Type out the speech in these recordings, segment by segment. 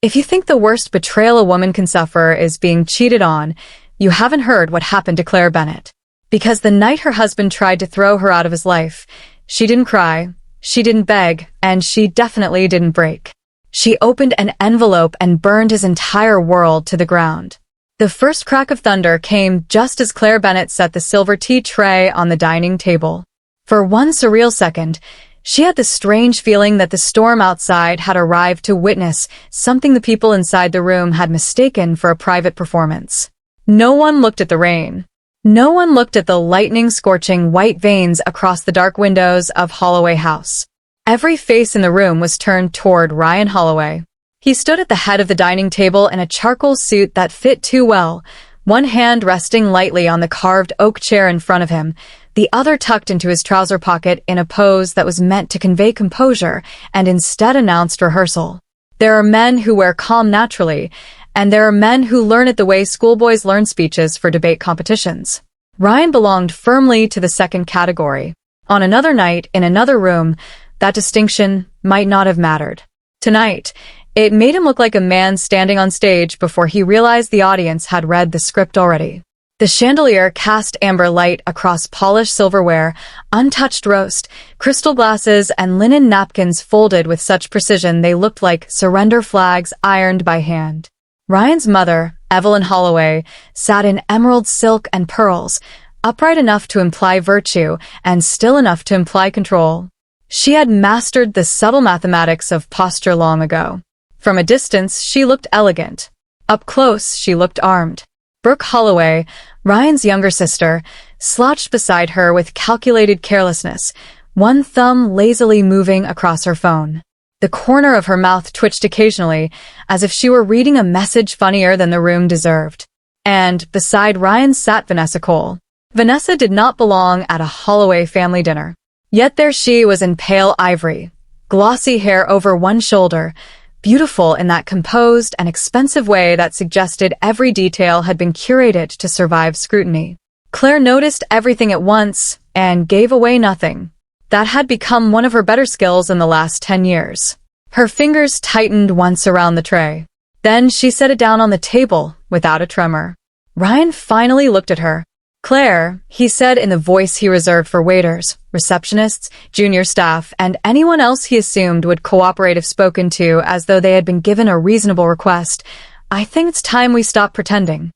If you think the worst betrayal a woman can suffer is being cheated on, you haven't heard what happened to Claire Bennett. Because the night her husband tried to throw her out of his life, she didn't cry, she didn't beg, and she definitely didn't break. She opened an envelope and burned his entire world to the ground. The first crack of thunder came just as Claire Bennett set the silver tea tray on the dining table. For one surreal second, she had the strange feeling that the storm outside had arrived to witness something the people inside the room had mistaken for a private performance. No one looked at the rain. No one looked at the lightning-scorching white veins across the dark windows of Holloway House. Every face in the room was turned toward Ryan Holloway. He stood at the head of the dining table in a charcoal suit that fit too well, one hand resting lightly on the carved oak chair in front of him, the other tucked into his trouser pocket in a pose that was meant to convey composure and instead announced rehearsal. There are men who wear calm naturally, and there are men who learn it the way schoolboys learn speeches for debate competitions. Ryan belonged firmly to the second category. On another night, in another room, that distinction might not have mattered. Tonight, it made him look like a man standing on stage before he realized the audience had read the script already. The chandelier cast amber light across polished silverware, untouched roast, crystal glasses, and linen napkins folded with such precision they looked like surrender flags ironed by hand. Ryan's mother, Evelyn Holloway, sat in emerald silk and pearls, upright enough to imply virtue and still enough to imply control. She had mastered the subtle mathematics of posture long ago. From a distance, she looked elegant. Up close, she looked armed. Brooke Holloway, Ryan's younger sister, slouched beside her with calculated carelessness, one thumb lazily moving across her phone. The corner of her mouth twitched occasionally, as if she were reading a message funnier than the room deserved. And beside Ryan sat Vanessa Cole. Vanessa did not belong at a Holloway family dinner. Yet there she was in pale ivory, glossy hair over one shoulder, beautiful in that composed and expensive way that suggested every detail had been curated to survive scrutiny. Claire noticed everything at once and gave away nothing. That had become one of her better skills in the last 10 years. Her fingers tightened once around the tray. Then she set it down on the table without a tremor. Ryan finally looked at her. "Claire," he said in the voice he reserved for waiters, receptionists, junior staff, and anyone else he assumed would cooperate if spoken to as though they had been given a reasonable request, "I think it's time we stop pretending."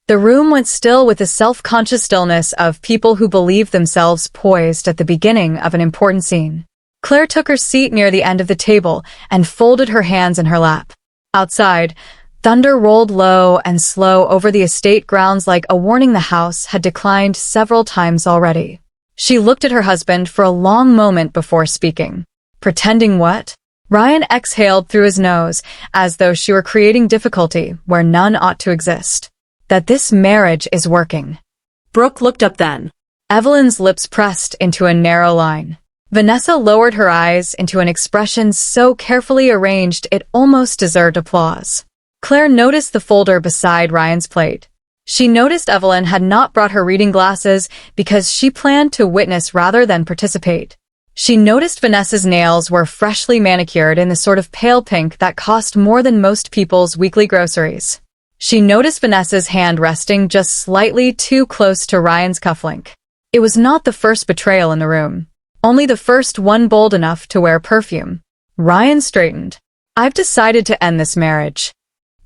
The room went still with the self-conscious stillness of people who believe themselves poised at the beginning of an important scene. Claire took her seat near the end of the table and folded her hands in her lap. Outside, thunder rolled low and slow over the estate grounds like a warning the house had declined several times already. She looked at her husband for a long moment before speaking. Pretending what? Ryan exhaled through his nose, as though she were creating difficulty where none ought to exist. "That this marriage is working." Brooke looked up then. Evelyn's lips pressed into a narrow line. Vanessa lowered her eyes into an expression so carefully arranged it almost deserved applause. Claire noticed the folder beside Ryan's plate. She noticed Evelyn had not brought her reading glasses because she planned to witness rather than participate. She noticed Vanessa's nails were freshly manicured in the sort of pale pink that cost more than most people's weekly groceries. She noticed Vanessa's hand resting just slightly too close to Ryan's cufflink. It was not the first betrayal in the room, only the first one bold enough to wear perfume. Ryan straightened. "I've decided to end this marriage."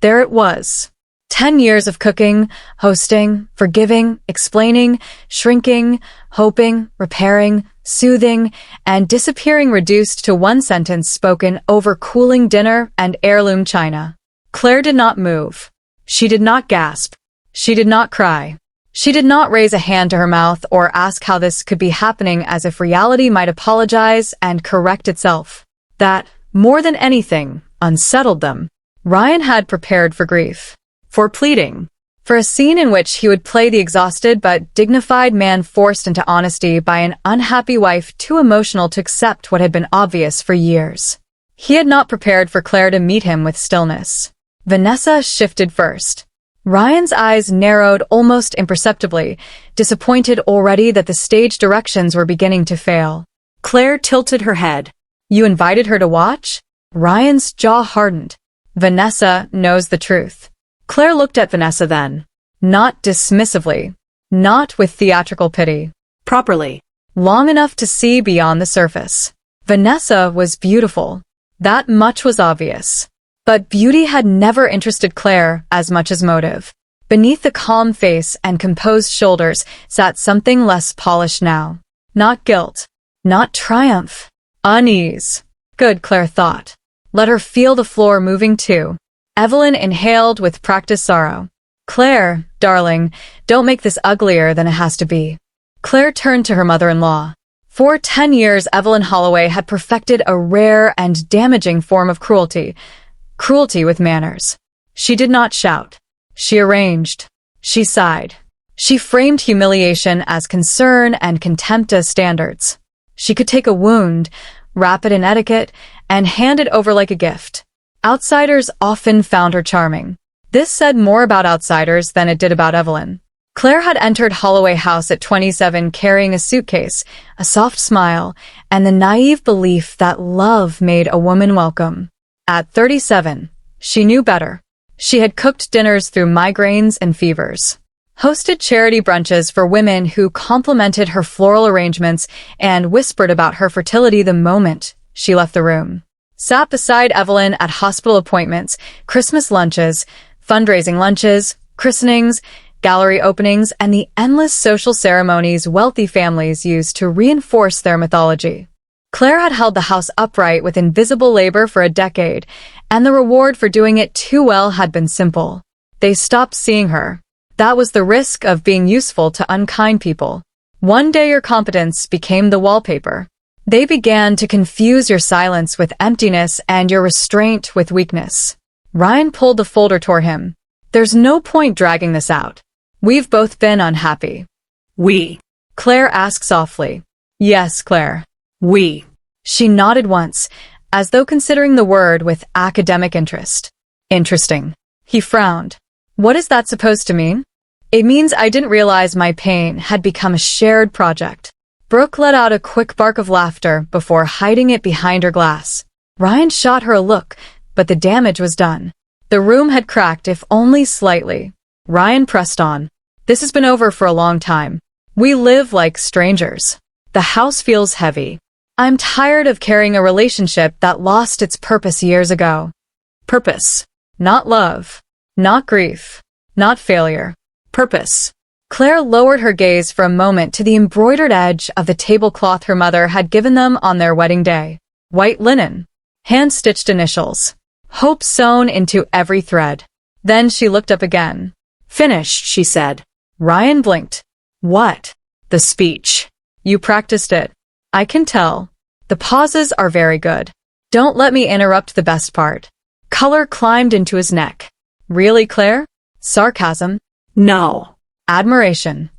There it was. 10 years of cooking, hosting, forgiving, explaining, shrinking, hoping, repairing, soothing, and disappearing reduced to one sentence spoken over cooling dinner and heirloom china. Claire did not move. She did not gasp. She did not cry. She did not raise a hand to her mouth or ask how this could be happening as if reality might apologize and correct itself. That, more than anything, unsettled them. Ryan had prepared for grief, for pleading, for a scene in which he would play the exhausted but dignified man forced into honesty by an unhappy wife too emotional to accept what had been obvious for years. He had not prepared for Claire to meet him with stillness. Vanessa shifted first. Ryan's eyes narrowed almost imperceptibly, disappointed already that the stage directions were beginning to fail. Claire tilted her head. "You invited her to watch?" Ryan's jaw hardened. Vanessa knows the truth. Claire looked at Vanessa then. Not dismissively. Not with theatrical pity. Properly. Long enough to see beyond the surface. Vanessa was beautiful. That much was obvious. But beauty had never interested Claire as much as motive. Beneath the calm face and composed shoulders sat something less polished now. Not guilt. Not triumph. Unease. Good, Claire thought. Let her feel the floor moving too. Evelyn inhaled with practiced sorrow. Claire, darling, don't make this uglier than it has to be. Claire turned to her mother-in-law. For 10 years, Evelyn Holloway had perfected a rare and damaging form of cruelty. Cruelty with manners. She did not shout. She arranged. She sighed. She framed humiliation as concern and contempt as standards. She could take a wound, wrap it in etiquette, and hand it over like a gift. Outsiders often found her charming. This said more about outsiders than it did about Evelyn. Claire had entered Holloway House at 27 carrying a suitcase, a soft smile, and the naive belief that love made a woman welcome. At 37, she knew better. She had cooked dinners through migraines and fevers, hosted charity brunches for women who complimented her floral arrangements and whispered about her fertility the moment she left the room. Sat beside Evelyn at hospital appointments, Christmas lunches, fundraising lunches, christenings, gallery openings, and the endless social ceremonies wealthy families used to reinforce their mythology. Claire had held the house upright with invisible labor for a decade, and the reward for doing it too well had been simple. They stopped seeing her. That was the risk of being useful to unkind people. One day your competence became the wallpaper. They began to confuse your silence with emptiness and your restraint with weakness. Ryan pulled the folder toward him. There's no point dragging this out. We've both been unhappy. We. Claire asked softly. Yes, Claire. We. She nodded once, as though considering the word with academic interest. Interesting. He frowned. What is that supposed to mean? It means I didn't realize my pain had become a shared project. Brooke let out a quick bark of laughter before hiding it behind her glass. Ryan shot her a look, but the damage was done. The room had cracked, if only slightly. Ryan pressed on. This has been over for a long time. We live like strangers. The house feels heavy. I'm tired of carrying a relationship that lost its purpose years ago. Purpose. Not love. Not grief. Not failure. Purpose. Claire lowered her gaze for a moment to the embroidered edge of the tablecloth her mother had given them on their wedding day. White linen. Hand-stitched initials. Hope sewn into every thread. Then she looked up again. Finished, she said. Ryan blinked. What? The speech. You practiced it. I can tell. The pauses are very good. Don't let me interrupt the best part. Color climbed into his neck. Really, Claire? Sarcasm? No. Admiration.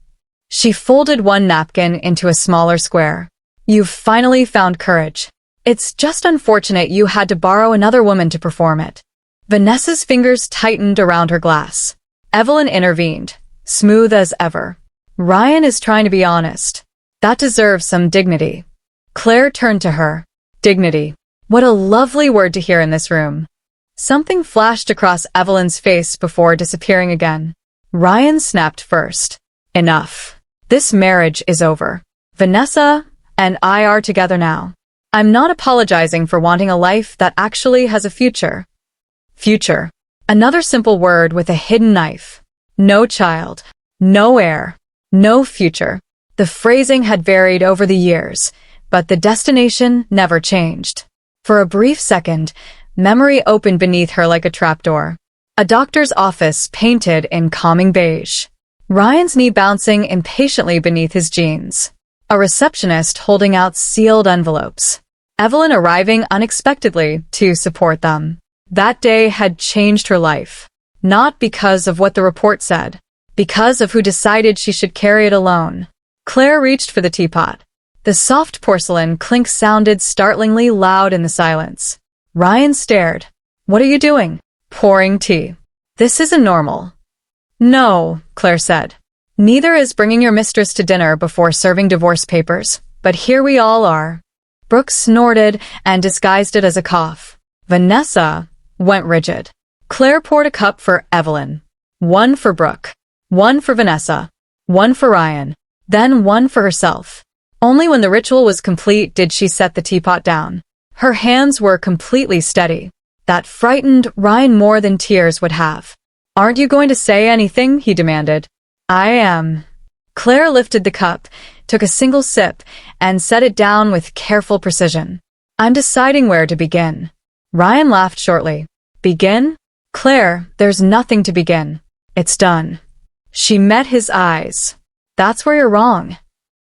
She folded one napkin into a smaller square. You've finally found courage. It's just unfortunate you had to borrow another woman to perform it. Vanessa's fingers tightened around her glass. Evelyn intervened, smooth as ever. Ryan is trying to be honest. That deserves some dignity. Claire turned to her. Dignity. What a lovely word to hear in this room. Something flashed across Evelyn's face before disappearing again. Ryan snapped first. Enough. This marriage is over. Vanessa and I are together now. I'm not apologizing for wanting a life that actually has a future. Future. Another simple word with a hidden knife. No child. No heir. No future. The phrasing had varied over the years, but the destination never changed. For a brief second, memory opened beneath her like a trapdoor. A doctor's office painted in calming beige. Ryan's knee bouncing impatiently beneath his jeans. A receptionist holding out sealed envelopes. Evelyn arriving unexpectedly to support them. That day had changed her life. Not because of what the report said. Because of who decided she should carry it alone. Claire reached for the teapot. The soft porcelain clink sounded startlingly loud in the silence. Ryan stared. What are you doing? Pouring tea. This isn't normal. No, Claire said. Neither is bringing your mistress to dinner before serving divorce papers, but here we all are. Brooke snorted and disguised it as a cough. Vanessa, went rigid. Claire poured a cup for Evelyn, one for Brooke, one for Vanessa, one for Ryan, then one for herself. Only when the ritual was complete did she set the teapot down. Her hands were completely steady. That frightened Ryan more than tears would have. "Aren't you going to say anything?" he demanded. "I am." Claire lifted the cup, took a single sip, and set it down with careful precision. "I'm deciding where to begin." Ryan laughed shortly. "Begin? Claire, there's nothing to begin. It's done." She met his eyes. "That's where you're wrong."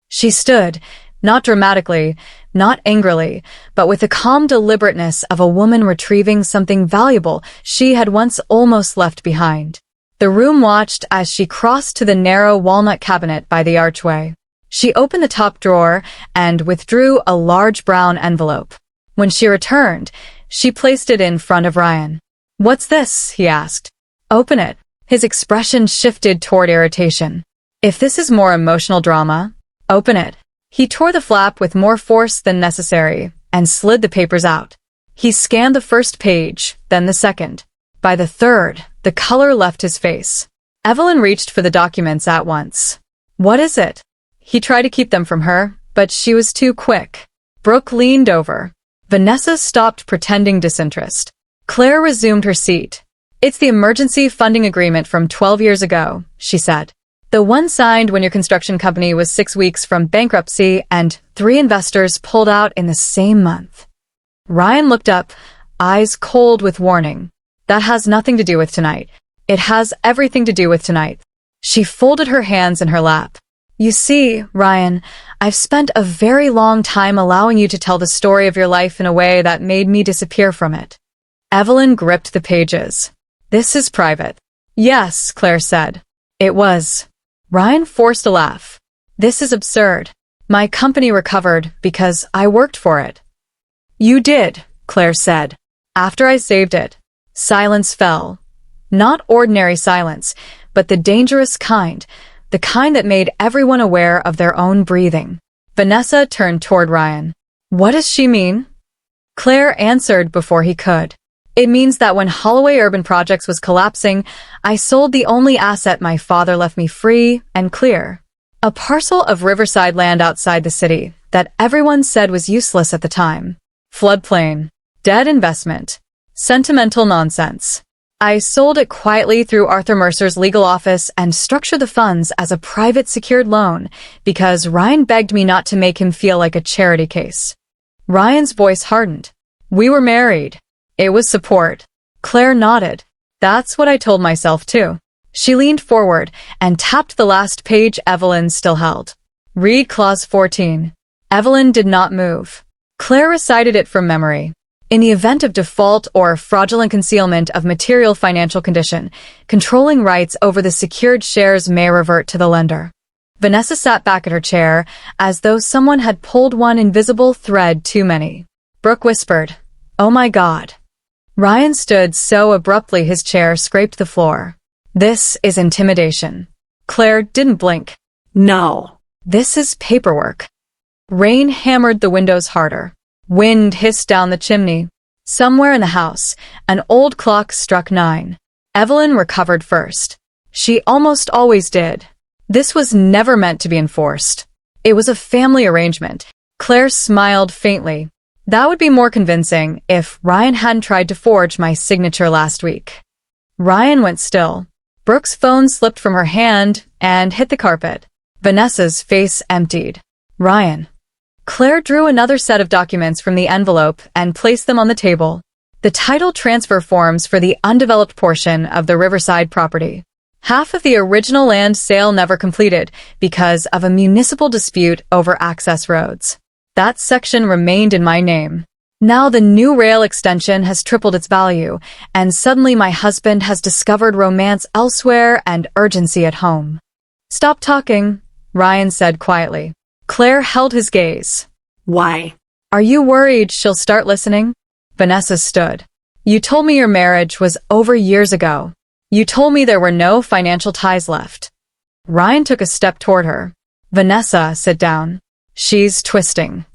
She stood, not dramatically, not angrily, but with the calm deliberateness of a woman retrieving something valuable she had once almost left behind. The room watched as she crossed to the narrow walnut cabinet by the archway. She opened the top drawer and withdrew a large brown envelope. When she returned, she placed it in front of Ryan. "What's this?" he asked. "Open it." His expression shifted toward irritation. "If this is more emotional drama, open it." He tore the flap with more force than necessary and slid the papers out. He scanned the first page, then the second. By the third, the color left his face. Evelyn reached for the documents at once. "What is it?" He tried to keep them from her, but she was too quick. Brooke leaned over. Vanessa stopped pretending disinterest. Claire resumed her seat. "It's the emergency funding agreement from 12 years ago," she said. "The one signed when your construction company was 6 weeks from bankruptcy and 3 investors pulled out in the same month." Ryan looked up, eyes cold with warning. "That has nothing to do with tonight." "It has everything to do with tonight." She folded her hands in her lap. "You see, Ryan, I've spent a very long time allowing you to tell the story of your life in a way that made me disappear from it." Evelyn gripped the pages. "This is private." "Yes," Claire said. "It was." Ryan forced a laugh. "This is absurd. My company recovered because I worked for it." "You did," Claire said. "After I saved it." Silence fell. Not ordinary silence, but the dangerous kind, the kind that made everyone aware of their own breathing. Vanessa turned toward Ryan. "What does she mean?" Claire answered before he could. "It means that when Holloway Urban Projects was collapsing, I sold the only asset my father left me free and clear. A parcel of riverside land outside the city that everyone said was useless at the time. Floodplain. Dead investment. Sentimental nonsense. I sold it quietly through Arthur Mercer's legal office and structured the funds as a private secured loan because Ryan begged me not to make him feel like a charity case." Ryan's voice hardened. "We were married. It was support." Claire nodded. "That's what I told myself too." She leaned forward and tapped the last page Evelyn still held. "Read clause 14. Evelyn did not move. Claire recited it from memory. "In the event of default or fraudulent concealment of material financial condition, controlling rights over the secured shares may revert to the lender." Vanessa sat back at her chair, as though someone had pulled one invisible thread too many. Brooke whispered, "Oh my God." Ryan stood so abruptly his chair scraped the floor. "This is intimidation." Claire didn't blink. "No." "This is paperwork." Rain hammered the windows harder. Wind hissed down the chimney. Somewhere in the house, an old clock struck 9. Evelyn recovered first. She almost always did. This was never meant to be enforced. It was a family arrangement. Claire smiled faintly. "That would be more convincing if Ryan hadn't tried to forge my signature last week." Ryan went still. Brooke's phone slipped from her hand and hit the carpet. Vanessa's face emptied. "Ryan." Claire drew another set of documents from the envelope and placed them on the table. The title transfer forms for the undeveloped portion of the Riverside property. Half of the original land sale never completed because of a municipal dispute over access roads. That section remained in my name. Now the new rail extension has tripled its value, and suddenly my husband has discovered romance elsewhere and urgency at home. "Stop talking," Ryan said quietly. Claire held his gaze. "Why?" "Are you worried she'll start listening?" Vanessa stood. "You told me your marriage was over years ago. You told me there were no financial ties left." Ryan took a step toward her. "Vanessa, sit down. She's twisting."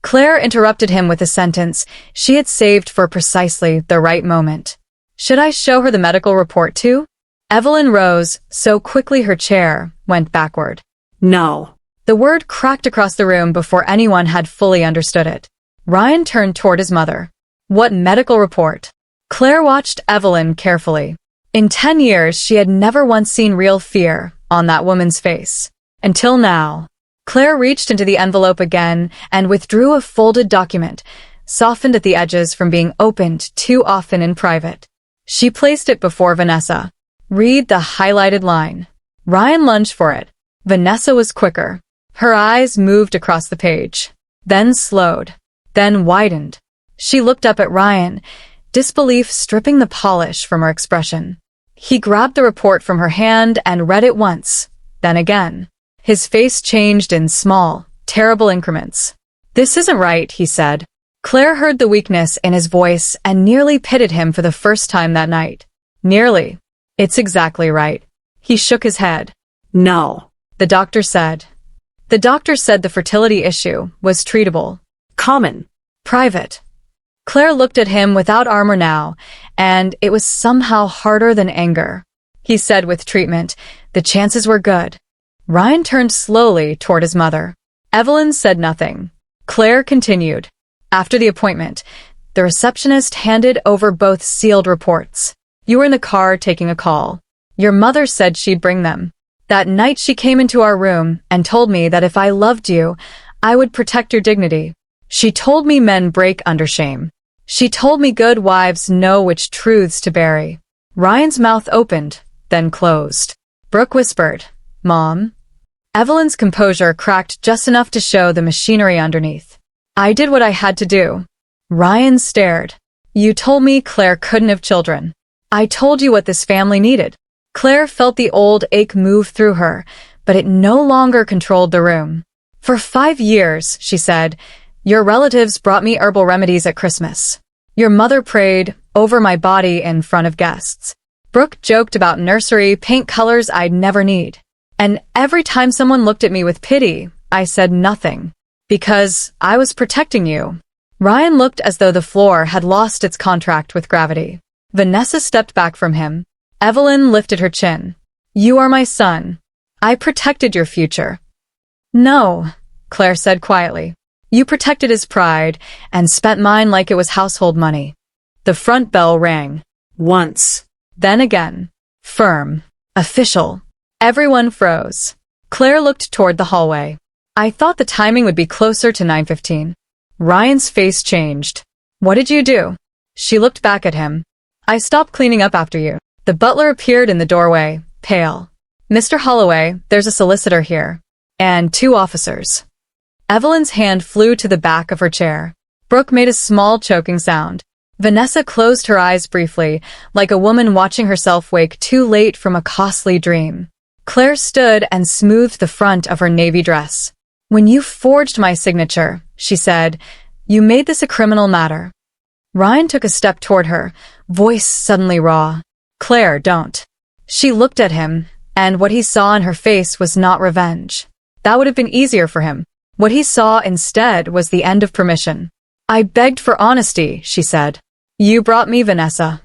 Claire interrupted him with a sentence she had saved for precisely the right moment. Should I show her the medical report too? Evelyn rose so quickly her chair went backward. No. The word cracked across the room before anyone had fully understood it. Ryan turned toward his mother. What medical report? Claire watched Evelyn carefully. In 10 years, she had never once seen real fear on that woman's face. Until now. Claire reached into the envelope again and withdrew a folded document, softened at the edges from being opened too often in private. She placed it before Vanessa. Read the highlighted line. Ryan lunged for it. Vanessa was quicker. Her eyes moved across the page, then slowed, then widened. She looked up at Ryan, disbelief stripping the polish from her expression. He grabbed the report from her hand and read it once, then again. His face changed in small, terrible increments. This isn't right, he said. Claire heard the weakness in his voice and nearly pitied him for the first time that night. Nearly. It's exactly right. He shook his head. No. The doctor said. The doctor said the fertility issue was treatable. Common. Private. Claire looked at him without armor now, and it was somehow harder than anger. He said with treatment, the chances were good. Ryan turned slowly toward his mother. Evelyn said nothing. Claire continued. After the appointment, the receptionist handed over both sealed reports. You were in the car taking a call. Your mother said she'd bring them. That night she came into our room and told me that if I loved you, I would protect your dignity. She told me men break under shame. She told me good wives know which truths to bury. Ryan's mouth opened, then closed. Brooke whispered, Mom? Evelyn's composure cracked just enough to show the machinery underneath. I did what I had to do. Ryan stared. You told me Claire couldn't have children. I told you what this family needed. Claire felt the old ache move through her, but it no longer controlled the room. For 5 years, she said, your relatives brought me herbal remedies at Christmas. Your mother prayed over my body in front of guests. Brooke joked about nursery paint colors I'd never need. And every time someone looked at me with pity, I said nothing. Because I was protecting you. Ryan looked as though the floor had lost its contract with gravity. Vanessa stepped back from him. Evelyn lifted her chin. You are my son. I protected your future. No, Claire said quietly. You protected his pride and spent mine like it was household money. The front bell rang. Once. Then again. Firm. Official. Everyone froze. Claire looked toward the hallway. I thought the timing would be closer to 9:15. Ryan's face changed. What did you do? She looked back at him. I stopped cleaning up after you. The butler appeared in the doorway, pale. Mr. Holloway, there's a solicitor here. And 2 officers. Evelyn's hand flew to the back of her chair. Brooke made a small choking sound. Vanessa closed her eyes briefly, like a woman watching herself wake too late from a costly dream. Claire stood and smoothed the front of her navy dress. When you forged my signature, she said, you made this a criminal matter. Ryan took a step toward her, voice suddenly raw. Claire, don't. She looked at him, and what he saw in her face was not revenge. That would have been easier for him. What he saw instead was the end of permission. I begged for honesty, she said. You brought me Vanessa.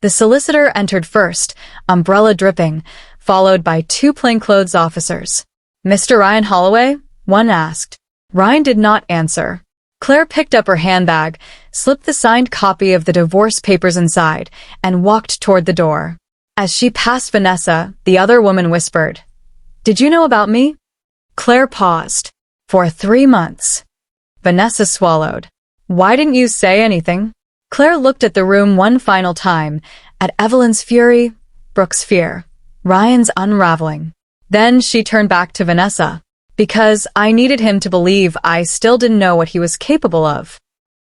The solicitor entered first, umbrella dripping, followed by 2 plainclothes officers. Mr. Ryan Holloway? One asked. Ryan did not answer. Claire picked up her handbag, slipped the signed copy of the divorce papers inside, and walked toward the door. As she passed Vanessa, the other woman whispered, Did you know about me? Claire paused. For 3 months. Vanessa swallowed. Why didn't you say anything? Claire looked at the room one final time, at Evelyn's fury, Brooke's fear, Ryan's unraveling. Then she turned back to Vanessa. Because I needed him to believe I still didn't know what he was capable of.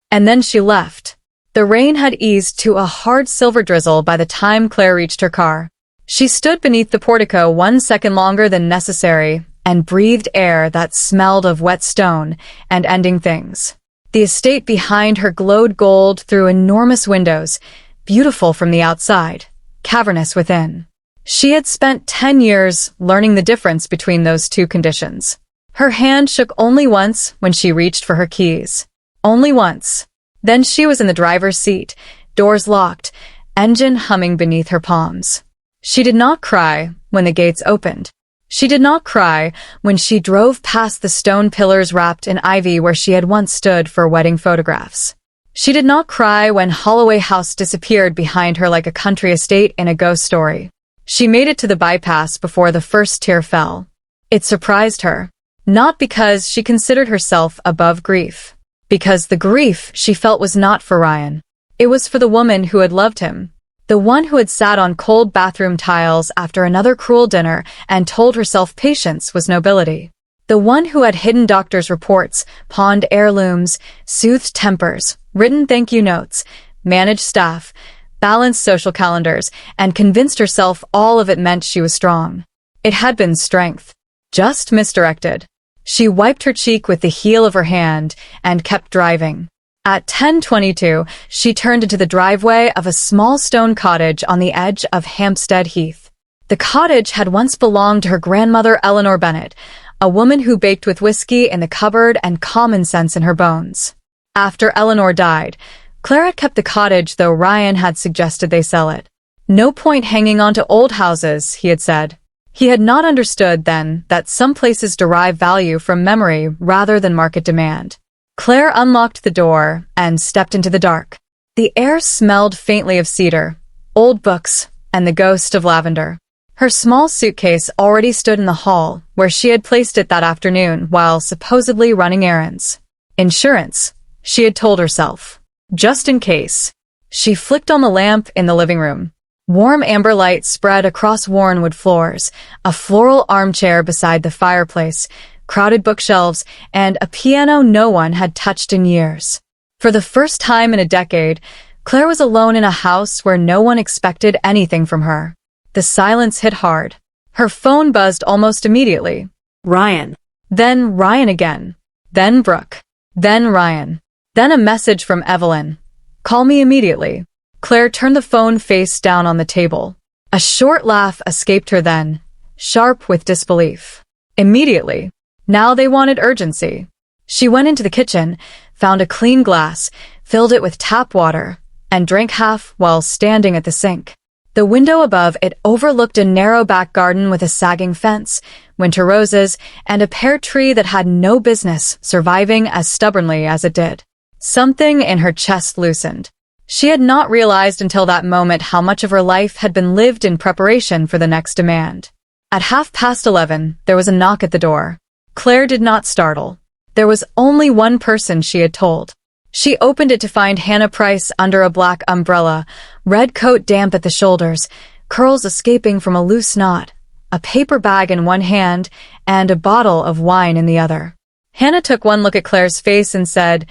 And then she left. The rain had eased to a hard silver drizzle by the time Claire reached her car. She stood beneath the portico 1 second longer than necessary and breathed air that smelled of wet stone and ending things. The estate behind her glowed gold through enormous windows, beautiful from the outside, cavernous within. She had spent 10 years learning the difference between those 2 conditions. Her hand shook only once when she reached for her keys. Only once. Then she was in the driver's seat, doors locked, engine humming beneath her palms. She did not cry when the gates opened. She did not cry when she drove past the stone pillars wrapped in ivy where she had once stood for wedding photographs. She did not cry when Holloway House disappeared behind her like a country estate in a ghost story. She made it to the bypass before the first tear fell. It surprised her, not because she considered herself above grief, because the grief she felt was not for Ryan. It was for the woman who had loved him. The one who had sat on cold bathroom tiles after another cruel dinner and told herself patience was nobility. The one who had hidden doctors' reports, pawned heirlooms, soothed tempers, written thank-you notes, managed staff, balanced social calendars, and convinced herself all of it meant she was strong. It had been strength, just misdirected. She wiped her cheek with the heel of her hand and kept driving. At 10:22, she turned into the driveway of a small stone cottage on the edge of Hampstead Heath. The cottage had once belonged to her grandmother Eleanor Bennett, a woman who baked with whiskey in the cupboard and common sense in her bones. After Eleanor died, Claire had kept the cottage, though Ryan had suggested they sell it. No point hanging on to old houses, he had said. He had not understood then that some places derive value from memory rather than market demand. Claire unlocked the door and stepped into the dark. The air smelled faintly of cedar, old books, and the ghost of lavender. Her small suitcase already stood in the hall, where she had placed it that afternoon while supposedly running errands. Insurance, she had told herself. Just in case. She flicked on the lamp in the living room. Warm amber light spread across worn wood floors, a floral armchair beside the fireplace, crowded bookshelves, and a piano no one had touched in years. For the first time in a decade, Claire was alone in a house where no one expected anything from her. The silence hit hard. Her phone buzzed almost immediately. Ryan. Then Ryan again. Then Brooke. Then Ryan. Then a message from Evelyn. Call me immediately. Claire turned the phone face down on the table. A short laugh escaped her then, sharp with disbelief. Immediately. Now they wanted urgency. She went into the kitchen, found a clean glass, filled it with tap water, and drank half while standing at the sink. The window above it overlooked a narrow back garden with a sagging fence, winter roses, and a pear tree that had no business surviving as stubbornly as it did. Something in her chest loosened. She had not realized until that moment how much of her life had been lived in preparation for the next demand. At 11:30, there was a knock at the door. Claire did not startle. There was only one person she had told. She opened it to find Hannah Price under a black umbrella, red coat damp at the shoulders, curls escaping from a loose knot, a paper bag in one hand, and a bottle of wine in the other. Hannah took one look at Claire's face and said,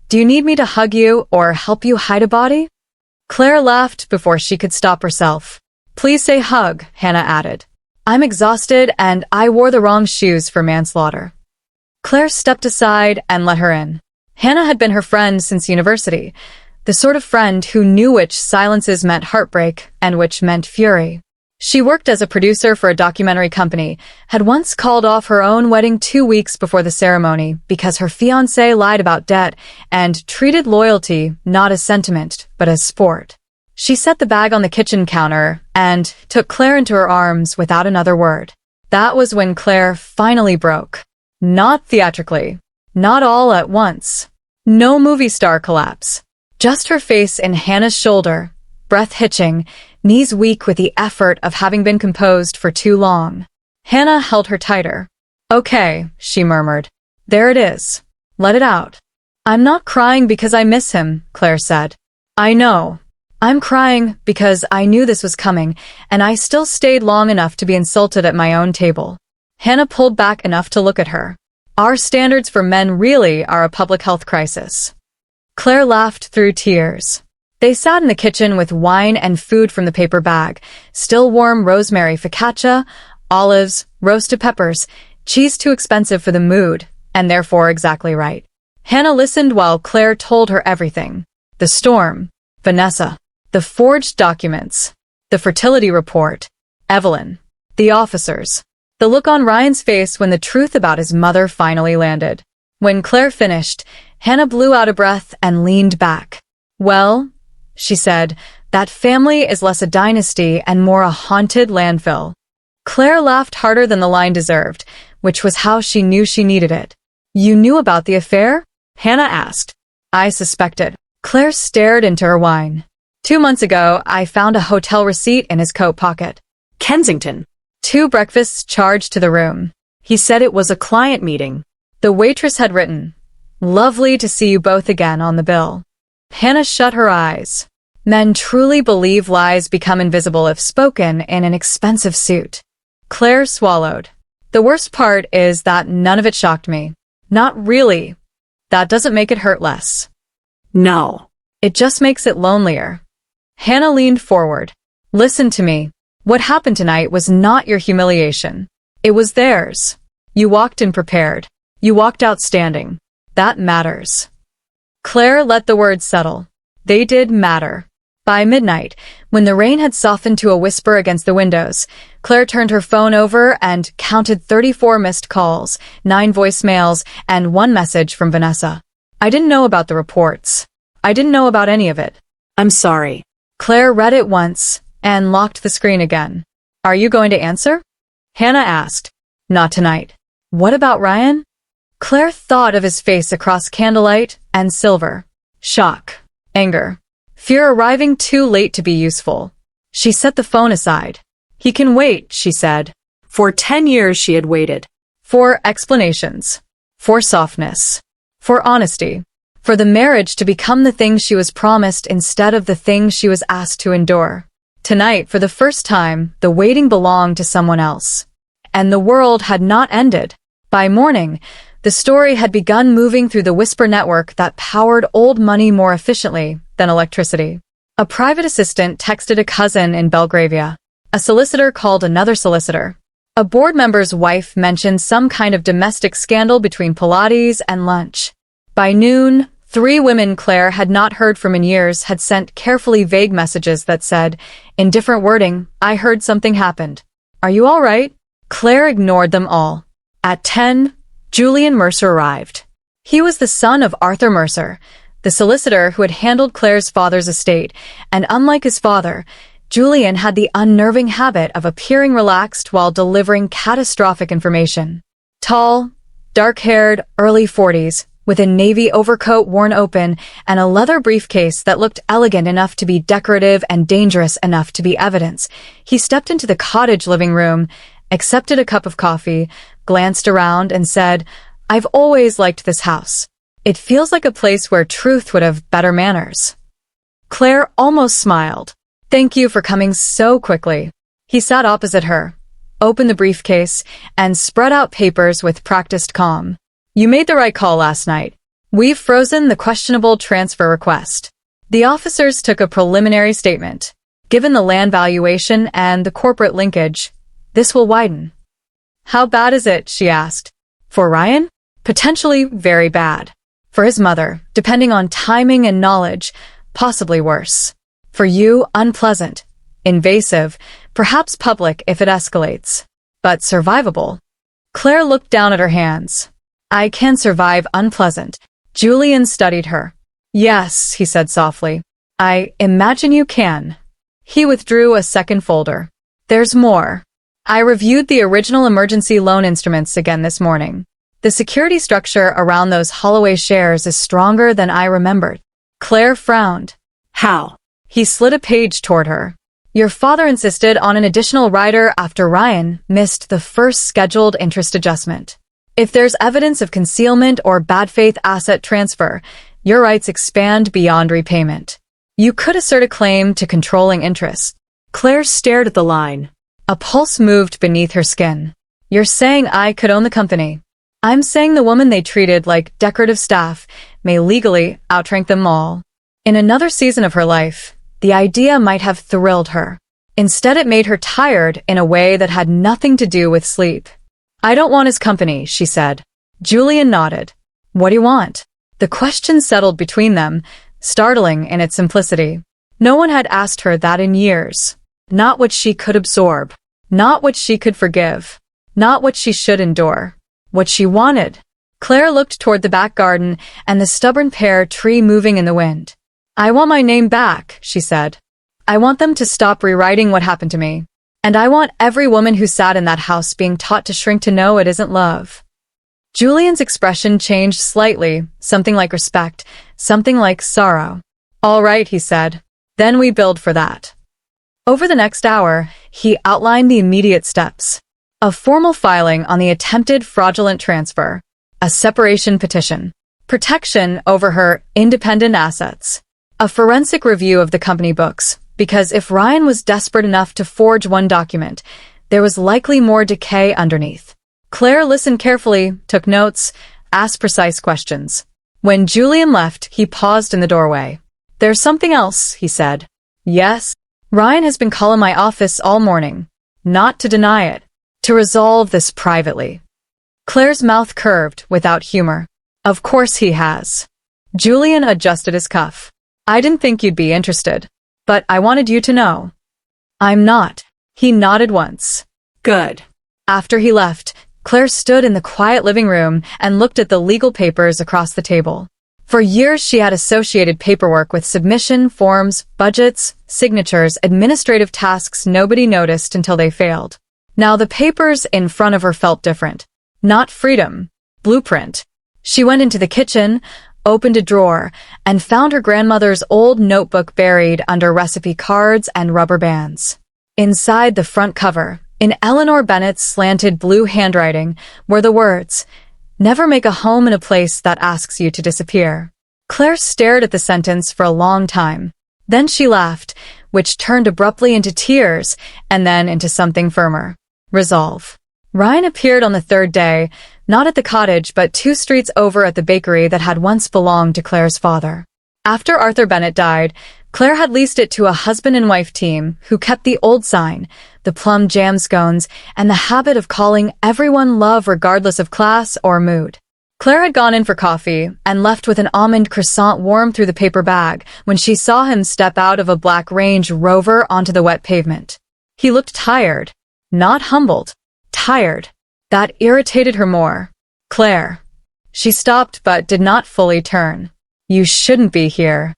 "Do you need me to hug you or help you hide a body?" Claire laughed before she could stop herself. "Please say hug," Hannah added. "I'm exhausted and I wore the wrong shoes for manslaughter." Claire stepped aside and let her in. Hannah had been her friend since university, the sort of friend who knew which silences meant heartbreak and which meant fury. She worked as a producer for a documentary company, had once called off her own wedding 2 weeks before the ceremony because her fiancé lied about debt and treated loyalty not as sentiment but as sport. She set the bag on the kitchen counter and took Claire into her arms without another word. That was when Claire finally broke. Not theatrically. Not all at once. No movie star collapse. Just her face in Hannah's shoulder, breath hitching, knees weak with the effort of having been composed for too long. Hannah held her tighter. "Okay," she murmured. "There it is. Let it out." "I'm not crying because I miss him," Claire said. "I know. I'm crying because I knew this was coming, and I still stayed long enough to be insulted at my own table." Hannah pulled back enough to look at her. "Our standards for men really are a public health crisis." Claire laughed through tears. They sat in the kitchen with wine and food from the paper bag, still warm rosemary focaccia, olives, roasted peppers, cheese too expensive for the mood, and therefore exactly right. Hannah listened while Claire told her everything. The storm, Vanessa, the forged documents, the fertility report, Evelyn, the officers, the look on Ryan's face when the truth about his mother finally landed. When Claire finished, Hannah blew out a breath and leaned back. "Well," she said, That family is less a dynasty and more a haunted landfill. Claire laughed harder than the line deserved, which was how she knew she needed it. You knew about the affair? Hannah asked. I suspected. Claire stared into her wine. 2 months ago, I found a hotel receipt in his coat pocket. Kensington. 2 breakfasts charged to the room. He said it was a client meeting. The waitress had written, "Lovely to see you both again" on the bill. Hannah shut her eyes. Men truly believe lies become invisible if spoken in an expensive suit. Claire swallowed. The worst part is that none of it shocked me. Not really. That doesn't make it hurt less. No. It just makes it lonelier. Hannah leaned forward. Listen to me. What happened tonight was not your humiliation. It was theirs. You walked in prepared. You walked out standing. That matters. Claire let the words settle. They did matter. By midnight, when the rain had softened to a whisper against the windows, Claire turned her phone over and counted 34 missed calls, 9 voicemails, and 1 message from Vanessa. I didn't know about the reports. I didn't know about any of it. I'm sorry. Claire read it once and locked the screen again. Are you going to answer? Hannah asked. Not tonight. What about Ryan? Claire thought of his face across candlelight and silver. Shock. Anger. Fear arriving too late to be useful. She set the phone aside. He can wait, she said. For 10 years she had waited. For explanations. For softness. For honesty. For the marriage to become the thing she was promised instead of the thing she was asked to endure. Tonight, for the first time, the waiting belonged to someone else. And the world had not ended. By morning, the story had begun moving through the whisper network that powered old money more efficiently than electricity. A private assistant texted a cousin in Belgravia. A solicitor called another solicitor. A board member's wife mentioned some kind of domestic scandal between Pilates and lunch. By noon, 3 women Claire had not heard from in years had sent carefully vague messages that said, in different wording, I heard something happened. Are you all right? Claire ignored them all. At 10, Julian Mercer arrived. He was the son of Arthur Mercer, the solicitor who had handled Claire's father's estate, and unlike his father, Julian had the unnerving habit of appearing relaxed while delivering catastrophic information. Tall, dark-haired, early 40s, with a navy overcoat worn open and a leather briefcase that looked elegant enough to be decorative and dangerous enough to be evidence, he stepped into the cottage living room, accepted a cup of coffee, glanced around, and said, I've always liked this house. It feels like a place where truth would have better manners. Claire almost smiled. Thank you for coming so quickly. He sat opposite her, opened the briefcase, and spread out papers with practiced calm. You made the right call last night. We've frozen the questionable transfer request. The officers took a preliminary statement. Given the land valuation and the corporate linkage, this will widen. How bad is it? She asked. For Ryan? Potentially very bad. For his mother, depending on timing and knowledge, possibly worse. For you, unpleasant, invasive, perhaps public if it escalates, but survivable. Claire looked down at her hands. I can survive unpleasant. Julian studied her. Yes, he said softly. I imagine you can. He withdrew a second folder. There's more. I reviewed the original emergency loan instruments again this morning. The security structure around those Holloway shares is stronger than I remembered. Claire frowned. How? He slid a page toward her. Your father insisted on an additional rider after Ryan missed the first scheduled interest adjustment. If there's evidence of concealment or bad faith asset transfer, your rights expand beyond repayment. You could assert a claim to controlling interest. Claire stared at the line. A pulse moved beneath her skin. You're saying I could own the company. I'm saying the woman they treated like decorative staff may legally outrank them all. In another season of her life, the idea might have thrilled her. Instead, it made her tired in a way that had nothing to do with sleep. I don't want his company, she said. Julian nodded. What do you want? The question settled between them, startling in its simplicity. No one had asked her that in years. Not what she could absorb. Not what she could forgive. Not what she should endure. What she wanted. Claire looked toward the back garden and the stubborn pear tree moving in the wind. I want my name back, she said. I want them to stop rewriting what happened to me. And I want every woman who sat in that house being taught to shrink to know it isn't love. Julian's expression changed slightly, something like respect, something like sorrow. All right, he said. Then we build for that. Over the next hour, he outlined the immediate steps. A formal filing on the attempted fraudulent transfer, a separation petition, protection over her independent assets, a forensic review of the company books, because if Ryan was desperate enough to forge one document, there was likely more decay underneath. Claire listened carefully, took notes, asked precise questions. When Julian left, he paused in the doorway. There's something else, he said. Yes? Ryan has been calling my office all morning. Not to deny it. To resolve this privately. Claire's mouth curved, without humor. Of course he has. Julian adjusted his cuff. I didn't think you'd be interested. But I wanted you to know. I'm not. He nodded once. Good. After he left, Claire stood in the quiet living room and looked at the legal papers across the table. For years she had associated paperwork with submission forms, budgets, signatures, administrative tasks nobody noticed until they failed. Now the papers in front of her felt different. Not freedom. Blueprint. She went into the kitchen, opened a drawer, and found her grandmother's old notebook buried under recipe cards and rubber bands. Inside the front cover, in Eleanor Bennett's slanted blue handwriting, were the words, "Never make a home in a place that asks you to disappear." Claire stared at the sentence for a long time. Then she laughed, which turned abruptly into tears and then into something firmer. Resolve. Ryan appeared on the third day, not at the cottage but 2 streets over at the bakery that had once belonged to Claire's father. After Arthur Bennett died, Claire had leased it to a husband and wife team who kept the old sign, the plum jam scones, and the habit of calling everyone love regardless of class or mood. Claire had gone in for coffee and left with an almond croissant warm through the paper bag when she saw him step out of a black Range Rover onto the wet pavement. He looked tired, not humbled, tired. That irritated her more. Claire. She stopped but did not fully turn. You shouldn't be here.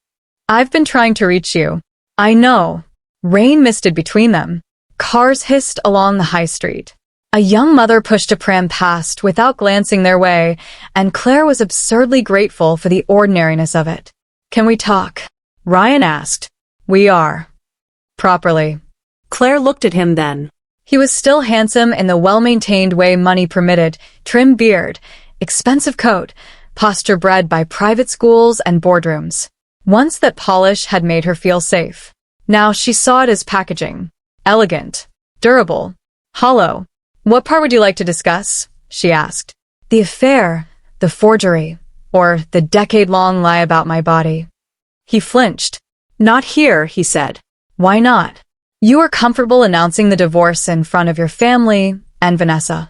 I've been trying to reach you. I know. Rain misted between them. Cars hissed along the high street. A young mother pushed a pram past without glancing their way, and Claire was absurdly grateful for the ordinariness of it. Can we talk? Ryan asked. We are. Properly. Claire looked at him then. He was still handsome in the well-maintained way money permitted, trim beard, expensive coat, posture bred by private schools and boardrooms. Once that polish had made her feel safe. Now she saw it as packaging. Elegant. Durable. Hollow. What part would you like to discuss? She asked. The affair, the forgery, or the decade-long lie about my body. He flinched. Not here, he said. Why not? You were comfortable announcing the divorce in front of your family and Vanessa.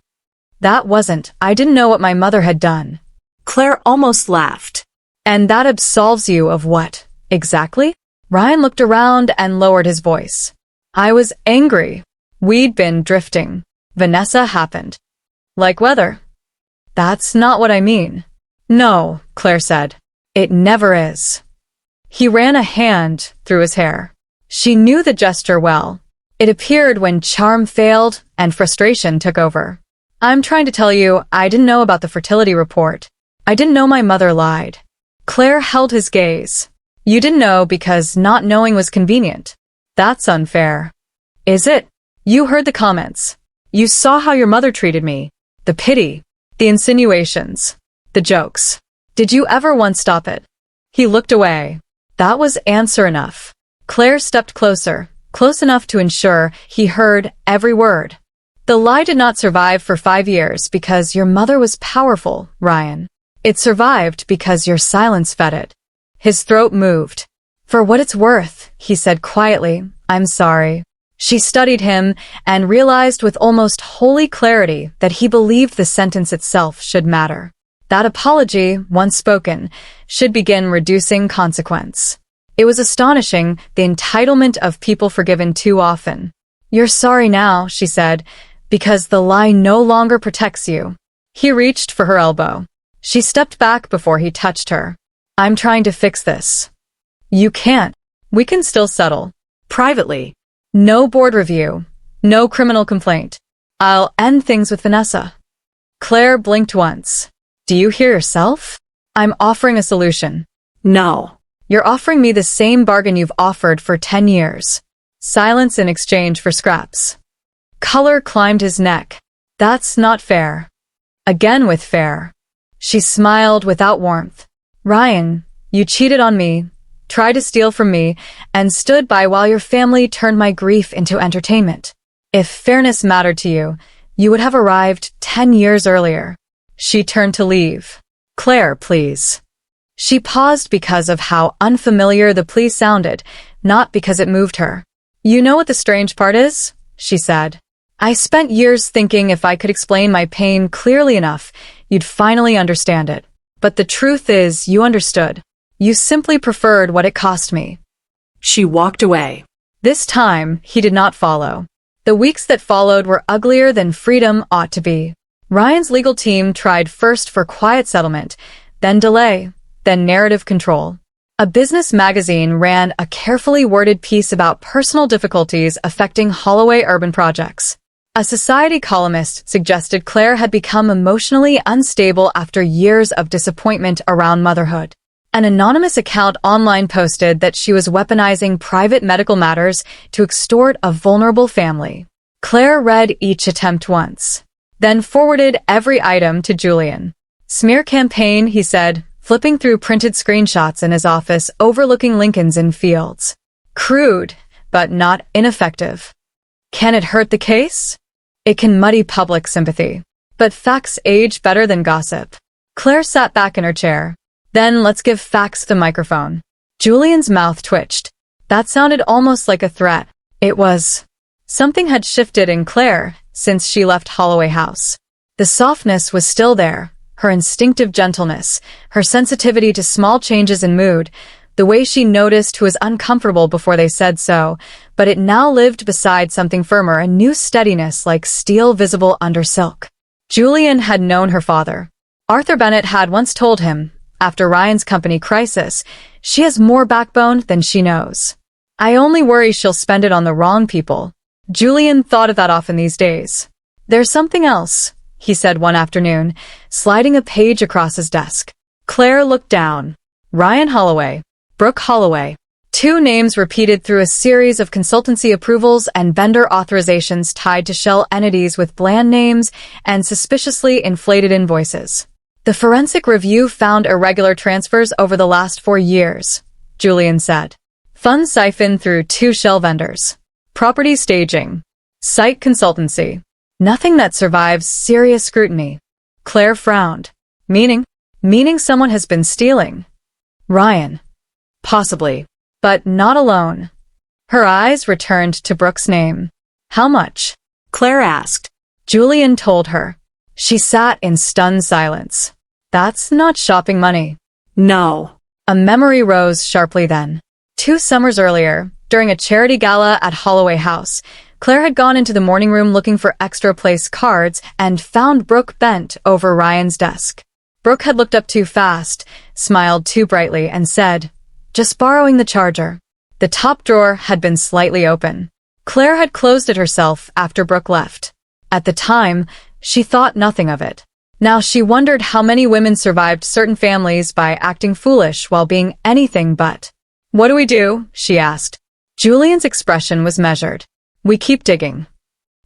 That wasn't. I didn't know what my mother had done. Claire almost laughed. And that absolves you of what, exactly? Ryan looked around and lowered his voice. I was angry. We'd been drifting. Vanessa happened. Like weather. That's not what I mean. No, Claire said. It never is. He ran a hand through his hair. She knew the gesture well. It appeared when charm failed and frustration took over. I'm trying to tell you, I didn't know about the fertility report. I didn't know my mother lied. Claire held his gaze. You didn't know because not knowing was convenient. That's unfair. Is it? You heard the comments. You saw how your mother treated me. The pity. The insinuations. The jokes. Did you ever once stop it? He looked away. That was answer enough. Claire stepped closer, close enough to ensure he heard every word. The lie did not survive for 5 years because your mother was powerful, Ryan. It survived because your silence fed it. His throat moved. For what it's worth, he said quietly, I'm sorry. She studied him and realized with almost holy clarity that he believed the sentence itself should matter. That apology, once spoken, should begin reducing consequence. It was astonishing, the entitlement of people forgiven too often. You're sorry now, she said, because the lie no longer protects you. He reached for her elbow. She stepped back before he touched her. I'm trying to fix this. You can't. We can still settle. Privately. No board review. No criminal complaint. I'll end things with Vanessa. Claire blinked once. Do you hear yourself? I'm offering a solution. No. You're offering me the same bargain you've offered for 10 years. Silence in exchange for scraps. Color climbed his neck. That's not fair. Again with fair. She smiled without warmth. Ryan, you cheated on me, tried to steal from me, and stood by while your family turned my grief into entertainment. If fairness mattered to you, you would have arrived 10 years earlier. She turned to leave. Claire, please. She paused because of how unfamiliar the plea sounded, not because it moved her. You know what the strange part is? She said. I spent years thinking if I could explain my pain clearly enough, you'd finally understand it. But the truth is, you understood. You simply preferred what it cost me. She walked away. This time, he did not follow. The weeks that followed were uglier than freedom ought to be. Ryan's legal team tried first for quiet settlement, then delay, then narrative control. A business magazine ran a carefully worded piece about personal difficulties affecting Holloway urban projects. A society columnist suggested Claire had become emotionally unstable after years of disappointment around motherhood. An anonymous account online posted that she was weaponizing private medical matters to extort a vulnerable family. Claire read each attempt once, then forwarded every item to Julian. Smear campaign, he said, flipping through printed screenshots in his office overlooking Lincoln's Inn Fields. Crude, but not ineffective. Can it hurt the case? It can muddy public sympathy. But facts age better than gossip. Claire sat back in her chair. Then let's give facts the microphone. Julian's mouth twitched. That sounded almost like a threat. It was. Something had shifted in Claire since she left Holloway House. The softness was still there, her instinctive gentleness, her sensitivity to small changes in mood, the way she noticed who was uncomfortable before they said so, but it now lived beside something firmer, a new steadiness like steel visible under silk. Julian had known her father. Arthur Bennett had once told him, after Ryan's company crisis, she has more backbone than she knows. I only worry she'll spend it on the wrong people. Julian thought of that often these days. There's something else, he said one afternoon, sliding a page across his desk. Claire looked down. Ryan Holloway, Brooke Holloway. Two names repeated through a series of consultancy approvals and vendor authorizations tied to shell entities with bland names and suspiciously inflated invoices. The forensic review found irregular transfers over the last 4 years, Julian said. Funds siphoned through 2 shell vendors. Property staging. Site consultancy. Nothing that survives serious scrutiny. Claire frowned. Meaning someone has been stealing. Ryan. Possibly. But not alone. Her eyes returned to Brooke's name. How much? Claire asked. Julian told her. She sat in stunned silence. That's not shopping money. No. A memory rose sharply then. 2 summers earlier, during a charity gala at Holloway House, Claire had gone into the morning room looking for extra place cards and found Brooke bent over Ryan's desk. Brooke had looked up too fast, smiled too brightly, and said, "Just borrowing the charger." The top drawer had been slightly open. Claire had closed it herself after Brooke left. At the time, she thought nothing of it. Now she wondered how many women survived certain families by acting foolish while being anything but. "What do we do?" she asked. Julian's expression was measured. "We keep digging."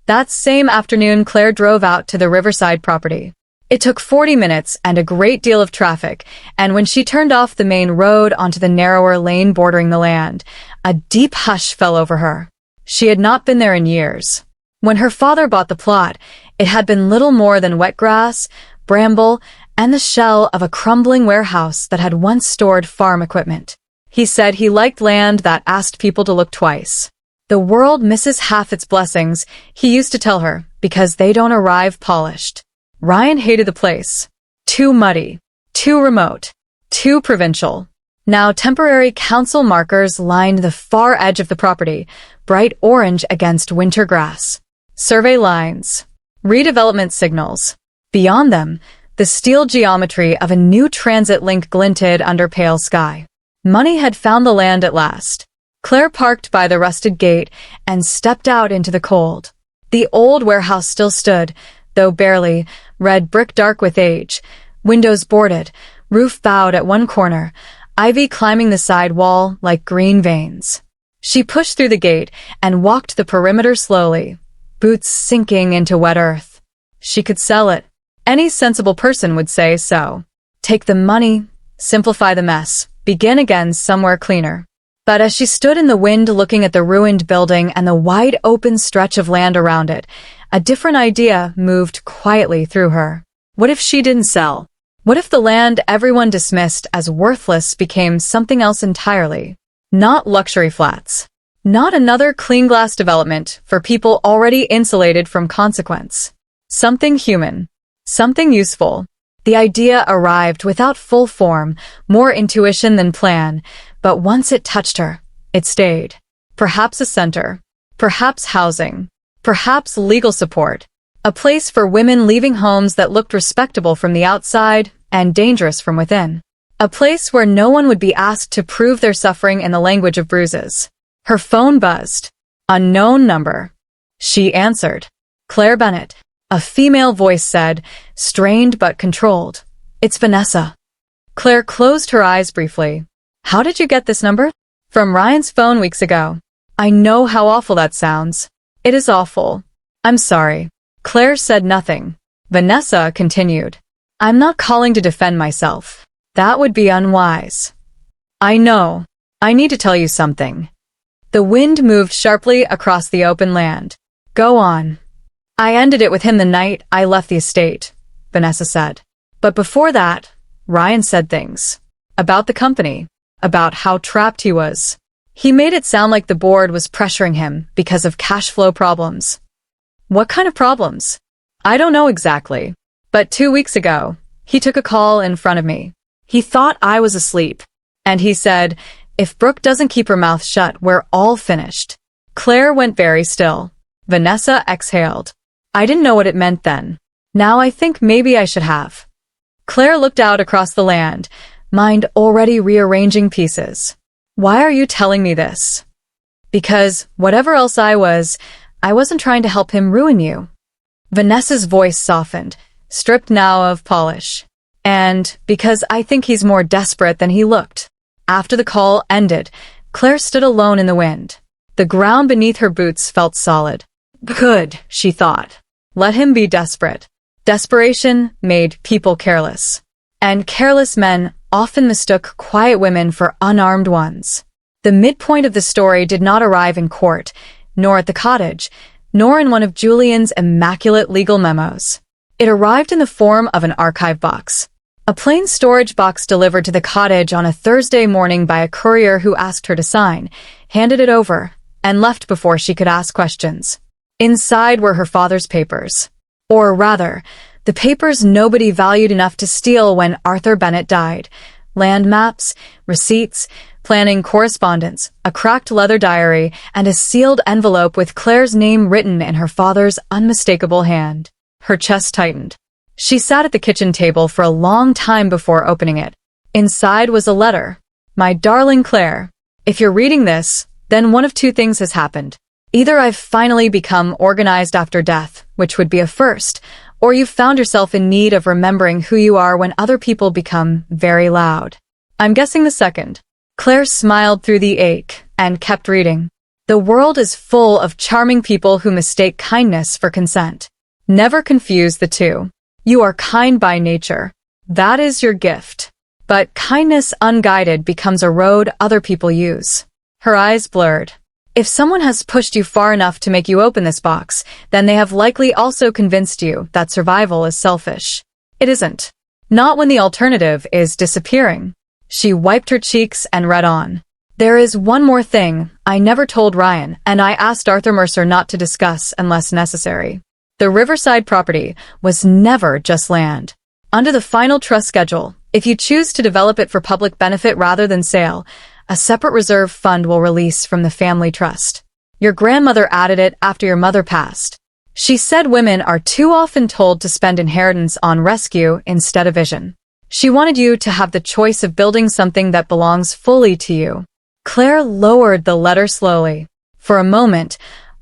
That same afternoon, Claire drove out to the Riverside property. It took 40 minutes and a great deal of traffic, and when she turned off the main road onto the narrower lane bordering the land, a deep hush fell over her. She had not been there in years. When her father bought the plot, it had been little more than wet grass, bramble, and the shell of a crumbling warehouse that had once stored farm equipment. He said he liked land that asked people to look twice. The world misses half its blessings, he used to tell her, because they don't arrive polished. Ryan hated the place. Too muddy. Too remote. Too provincial. Now temporary council markers lined the far edge of the property, bright orange against winter grass. Survey lines. Redevelopment signals. Beyond them, the steel geometry of a new transit link glinted under pale sky. Money had found the land at last. Claire parked by the rusted gate and stepped out into the cold. The old warehouse still stood, though barely, red brick dark with age, windows boarded, roof bowed at one corner, ivy climbing the side wall like green veins. She pushed through the gate and walked the perimeter slowly, boots sinking into wet earth. She could sell it. Any sensible person would say so. Take the money, simplify the mess, begin again somewhere cleaner. But as she stood in the wind looking at the ruined building and the wide open stretch of land around it, a different idea moved quietly through her. What if she didn't sell? What if the land everyone dismissed as worthless became something else entirely? Not luxury flats. Not another clean glass development for people already insulated from consequence. Something human. Something useful. The idea arrived without full form, more intuition than plan, but once it touched her, it stayed. Perhaps a center. Perhaps housing. Perhaps legal support. A place for women leaving homes that looked respectable from the outside and dangerous from within. A place where no one would be asked to prove their suffering in the language of bruises. Her phone buzzed. Unknown number. She answered. Claire Bennett. A female voice said, strained but controlled. It's Vanessa. Claire closed her eyes briefly. How did you get this number? From Ryan's phone weeks ago. I know how awful that sounds. It is awful. I'm sorry. Claire said nothing. Vanessa continued. I'm not calling to defend myself. That would be unwise. I know. I need to tell you something. The wind moved sharply across the open land. Go on. I ended it with him the night I left the estate, Vanessa said. But before that, Ryan said things. About the company. About how trapped he was. He made it sound like the board was pressuring him because of cash flow problems. What kind of problems? I don't know exactly. But 2 weeks ago, he took a call in front of me. He thought I was asleep. And he said, if Brooke doesn't keep her mouth shut, we're all finished. Claire went very still. Vanessa exhaled. I didn't know what it meant then. Now I think maybe I should have. Claire looked out across the land, mind already rearranging pieces. Why are you telling me this? Because, whatever else I wasn't trying to help him ruin you. Vanessa's voice softened, stripped now of polish. And because I think he's more desperate than he looked. After the call ended, Claire stood alone in the wind. The ground beneath her boots felt solid. Good, she thought. Let him be desperate. Desperation made people careless. And careless men often mistook quiet women for unarmed ones. The midpoint of the story did not arrive in court, nor at the cottage, nor in one of Julian's immaculate legal memos. It arrived in the form of an archive box. A plain storage box delivered to the cottage on a Thursday morning by a courier who asked her to sign, handed it over, and left before she could ask questions. Inside were her father's papers. Or rather, the papers nobody valued enough to steal when Arthur Bennett died. Land maps, receipts, planning correspondence, a cracked leather diary, and a sealed envelope with Claire's name written in her father's unmistakable hand. Her chest tightened. She sat at the kitchen table for a long time before opening it. Inside was a letter. My darling Claire, if you're reading this, then one of two things has happened. Either I've finally become organized after death, which would be a first, or you've found yourself in need of remembering who you are when other people become very loud. I'm guessing the second. Claire smiled through the ache and kept reading. The world is full of charming people who mistake kindness for consent. Never confuse the two. You are kind by nature. That is your gift. But kindness unguided becomes a road other people use. Her eyes blurred. If someone has pushed you far enough to make you open this box, then they have likely also convinced you that survival is selfish. It isn't. Not when the alternative is disappearing. She wiped her cheeks and read on. There is one more thing I never told Ryan, and I asked Arthur Mercer not to discuss unless necessary. The Riverside property was never just land. Under the final trust schedule, if you choose to develop it for public benefit rather than sale, a separate reserve fund will release from the family trust. Your grandmother added it after your mother passed. She said women are too often told to spend inheritance on rescue instead of vision. She wanted you to have the choice of building something that belongs fully to you. Claire lowered the letter slowly. For a moment,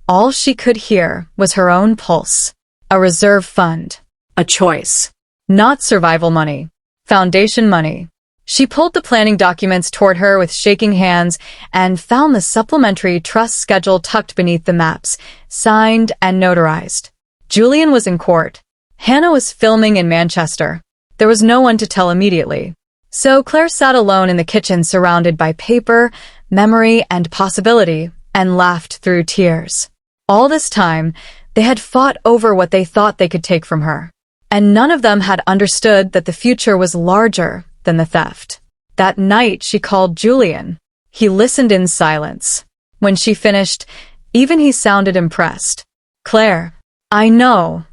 all she could hear was her own pulse. A reserve fund. A choice. Not survival money. Foundation money. She pulled the planning documents toward her with shaking hands and found the supplementary trust schedule tucked beneath the maps, signed and notarized. Julian was in court. Hannah was filming in Manchester. There was no one to tell immediately. So Claire sat alone in the kitchen surrounded by paper, memory, and possibility, and laughed through tears. All this time, they had fought over what they thought they could take from her. And none of them had understood that the future was larger than the theft. That night, she called Julian. He listened in silence. When she finished, even he sounded impressed. "Claire, I know.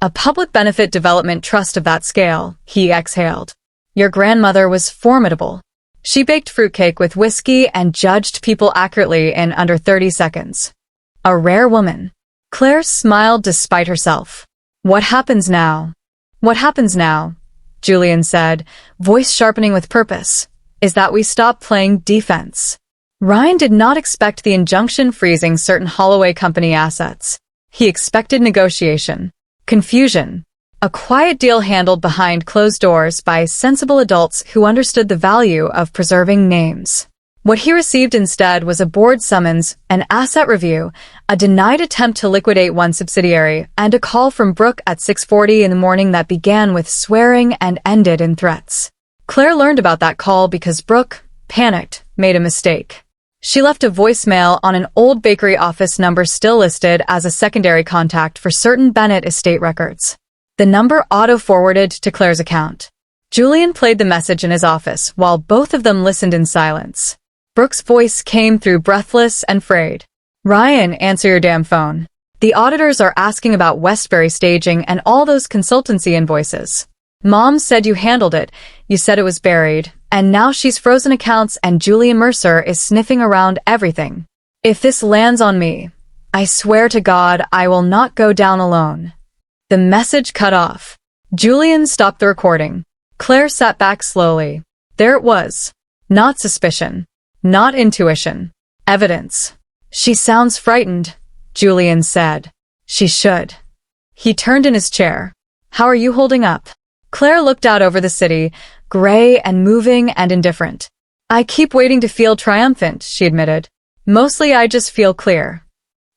A public benefit development trust of that scale," he exhaled. "Your grandmother was formidable. She baked fruitcake with whiskey and judged people accurately in under 30 seconds. A rare woman." Claire smiled despite herself. "What happens now?" "What happens now," Julian said, voice sharpening with purpose, "is that we stop playing defense." Ryan did not expect the injunction freezing certain Holloway Company assets. He expected negotiation, confusion, a quiet deal handled behind closed doors by sensible adults who understood the value of preserving names. What he received instead was a board summons, an asset review, a denied attempt to liquidate one subsidiary, and a call from Brooke at 6:40 in the morning that began with swearing and ended in threats. Claire learned about that call because Brooke, panicked, made a mistake. She left a voicemail on an old bakery office number still listed as a secondary contact for certain Bennett estate records. The number auto-forwarded to Claire's account. Julian played the message in his office while both of them listened in silence. Brooke's voice came through breathless and frayed. "Ryan, answer your damn phone. The auditors are asking about Westbury staging and all those consultancy invoices. Mom said you handled it, you said it was buried, and now she's frozen accounts and Julian Mercer is sniffing around everything. If this lands on me, I swear to God I will not go down alone." The message cut off. Julian stopped the recording. Claire sat back slowly. There it was. Not suspicion. Not intuition. Evidence. "She sounds frightened," Julian said. "She should." He turned in his chair. "How are you holding up?" Claire looked out over the city, gray and moving and indifferent. "I keep waiting to feel triumphant," she admitted. "Mostly I just feel clear."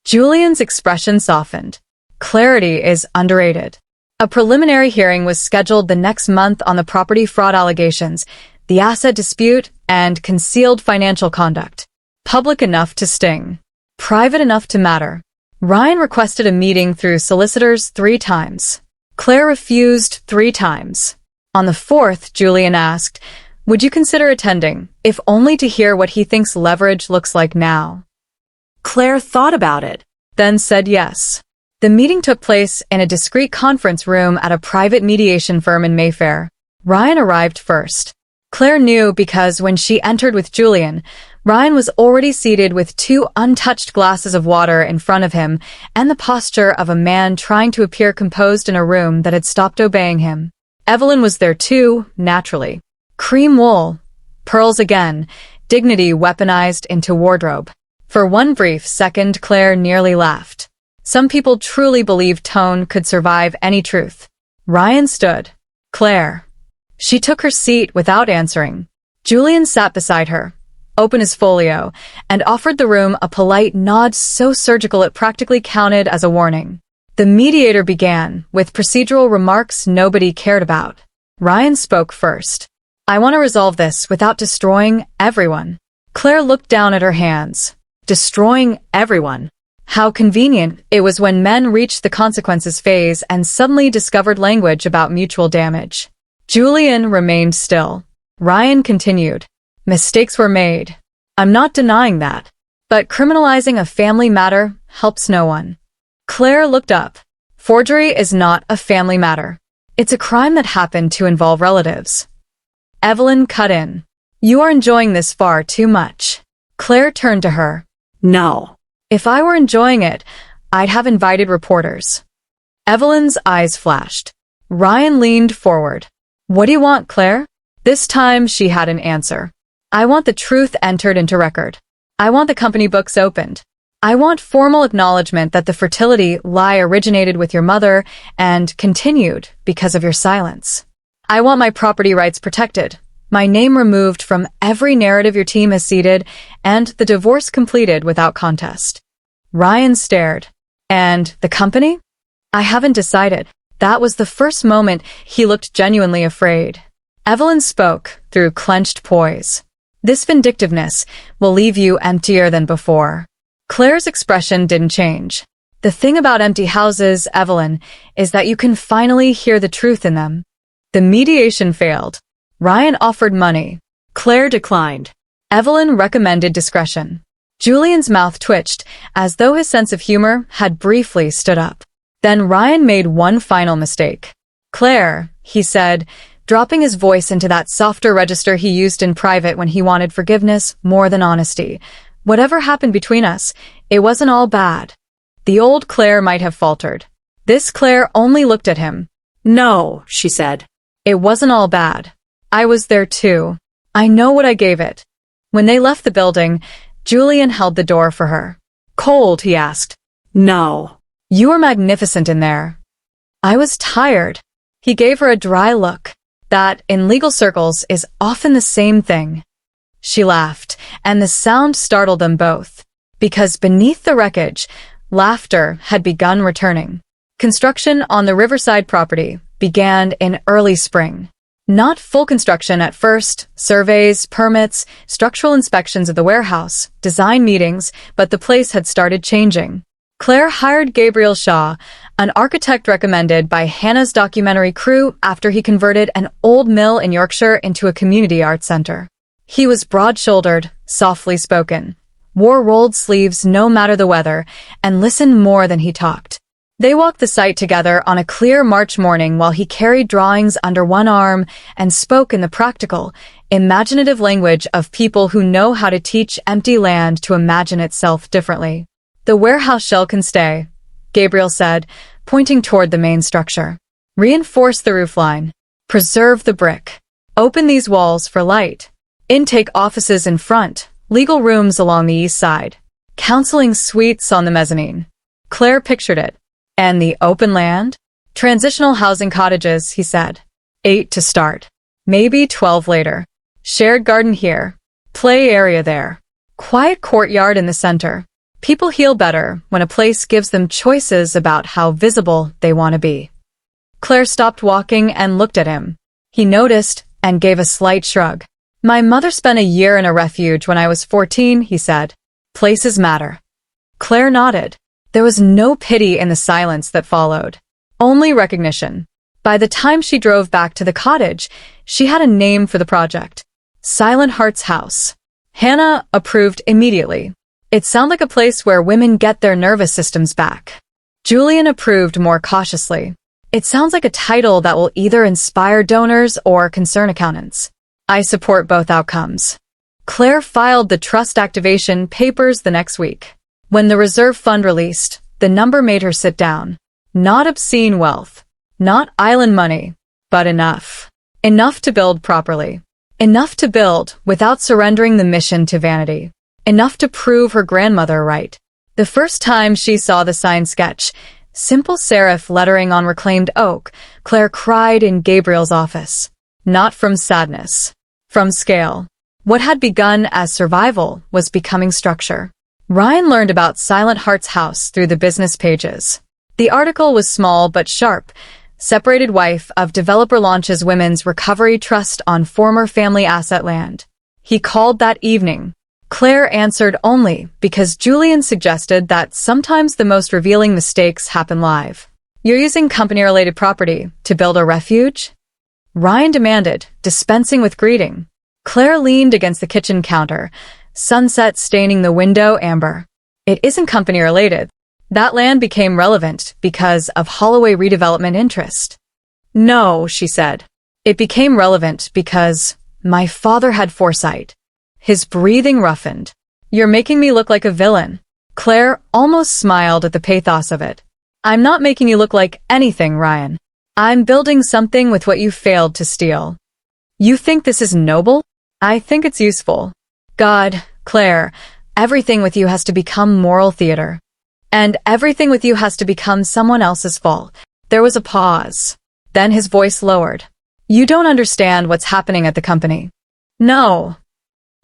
Julian's expression softened. Clarity is underrated. A preliminary hearing was scheduled the next month on the property fraud allegations, the asset dispute, and concealed financial conduct. Public enough to sting. Private enough to matter. Ryan requested a meeting through solicitors 3 times. Claire refused 3 times. On the 4th, Julian asked, "Would you consider attending, if only to hear what he thinks leverage looks like now?" Claire thought about it, then said yes. The meeting took place in a discreet conference room at a private mediation firm in Mayfair. Ryan arrived first. Claire knew because when she entered with Julian, Ryan was already seated with 2 untouched glasses of water in front of him and the posture of a man trying to appear composed in a room that had stopped obeying him. Evelyn was there too, naturally. Cream wool, pearls again, dignity weaponized into wardrobe. For one brief second, Claire nearly laughed. Some people truly believed tone could survive any truth. Ryan stood. "Claire." She took her seat without answering. Julian sat beside her, opened his folio, and offered the room a polite nod so surgical it practically counted as a warning. The mediator began, with procedural remarks nobody cared about. Ryan spoke first. "I want to resolve this without destroying everyone." Claire looked down at her hands. Destroying everyone. How convenient it was when men reached the consequences phase and suddenly discovered language about mutual damage. Julian remained still. Ryan continued. "Mistakes were made. I'm not denying that. But criminalizing a family matter helps no one." Claire looked up. "Forgery is not a family matter. It's a crime that happened to involve relatives." Evelyn cut in. "You are enjoying this far too much." Claire turned to her. "No." "If I were enjoying it, I'd have invited reporters." Evelyn's eyes flashed. Ryan leaned forward. "What do you want, Claire?" This time she had an answer. I want the truth entered into record. I want the company books opened. I want formal acknowledgement that the fertility lie originated with your mother and continued because of your silence. I want my property rights protected, my name removed from every narrative your team has seeded, and the divorce completed without contest. Ryan stared. And the company? I haven't decided. That was the first moment he looked genuinely afraid. Evelyn spoke through clenched poise. This vindictiveness will leave you emptier than before. Claire's expression didn't change. The thing about empty houses, Evelyn, is that you can finally hear the truth in them. The mediation failed. Ryan offered money. Claire declined. Evelyn recommended discretion. Julian's mouth twitched, as though his sense of humor had briefly stood up. Then Ryan made one final mistake. Claire, he said, dropping his voice into that softer register he used in private when he wanted forgiveness more than honesty. Whatever happened between us, it wasn't all bad. The old Claire might have faltered. This Claire only looked at him. No, she said. It wasn't all bad. I was there too. I know what I gave it. When they left the building, Julian held the door for her. Cold, he asked. No. You were magnificent in there. I was tired. He gave her a dry look. That, in legal circles, is often the same thing. She laughed, and the sound startled them both. Because beneath the wreckage, laughter had begun returning. Construction on the Riverside property began in early spring. Not full construction at first, surveys, permits, structural inspections of the warehouse, design meetings, but the place had started changing. Claire hired Gabriel Shaw, an architect recommended by Hannah's documentary crew after he converted an old mill in Yorkshire into a community art center. He was broad-shouldered, softly spoken, wore rolled sleeves no matter the weather, and listened more than he talked. They walked the site together on a clear March morning while he carried drawings under one arm and spoke in the practical, imaginative language of people who know how to teach empty land to imagine itself differently. The warehouse shell can stay, Gabriel said, pointing toward the main structure. Reinforce the roofline. Preserve the brick. Open these walls for light. Intake offices in front, legal rooms along the east side. Counseling suites on the mezzanine. Claire pictured it. And the open land? Transitional housing cottages, he said. 8 to start. Maybe 12 later. Shared garden here. Play area there. Quiet courtyard in the center. People heal better when a place gives them choices about how visible they want to be. Claire stopped walking and looked at him. He noticed and gave a slight shrug. My mother spent a year in a refuge when I was 14, he said. Places matter. Claire nodded. There was no pity in the silence that followed. Only recognition. By the time she drove back to the cottage, she had a name for the project. Silent Heart's House. Hannah approved immediately. It sounded like a place where women get their nervous systems back. Julian approved more cautiously. It sounds like a title that will either inspire donors or concern accountants. I support both outcomes. Claire filed the trust activation papers the next week. When the reserve fund released, the number made her sit down. Not obscene wealth. Not island money. But enough. Enough to build properly. Enough to build without surrendering the mission to vanity. Enough to prove her grandmother right. The first time she saw the signed sketch, simple serif lettering on reclaimed oak, Claire cried in Gabriel's office. Not from sadness. From scale. What had begun as survival was becoming structure. Ryan learned about Silent Heart's House through the business pages. The article was small but sharp. Separated wife of developer launches women's recovery trust on former family asset land. He called that evening. Claire answered only because Julian suggested that sometimes the most revealing mistakes happen live. You're using company-related property to build a refuge? Ryan demanded, dispensing with greeting. Claire leaned against the kitchen counter, sunset staining the window amber. It isn't company-related. That land became relevant because of Holloway redevelopment interest. No, she said. It became relevant because my father had foresight. His breathing roughened. You're making me look like a villain. Claire almost smiled at the pathos of it. I'm not making you look like anything, Ryan. I'm building something with what you failed to steal. You think this is noble? I think it's useful. God, Claire, everything with you has to become moral theater. And everything with you has to become someone else's fault. There was a pause. Then his voice lowered. You don't understand what's happening at the company. No.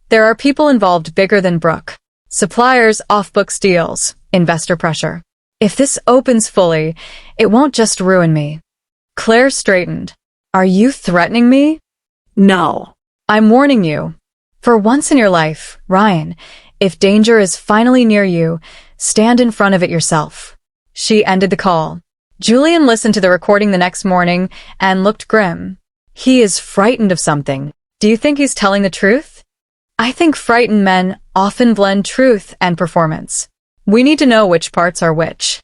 There are people involved bigger than Brooke. Suppliers, off-books deals, investor pressure. If this opens fully, it won't just ruin me. Claire straightened. Are you threatening me? No. I'm warning you. For once in your life, Ryan, if danger is finally near you, stand in front of it yourself. She ended the call. Julian listened to the recording the next morning and looked grim. He is frightened of something. Do you think he's telling the truth? I think frightened men often blend truth and performance. We need to know which parts are which.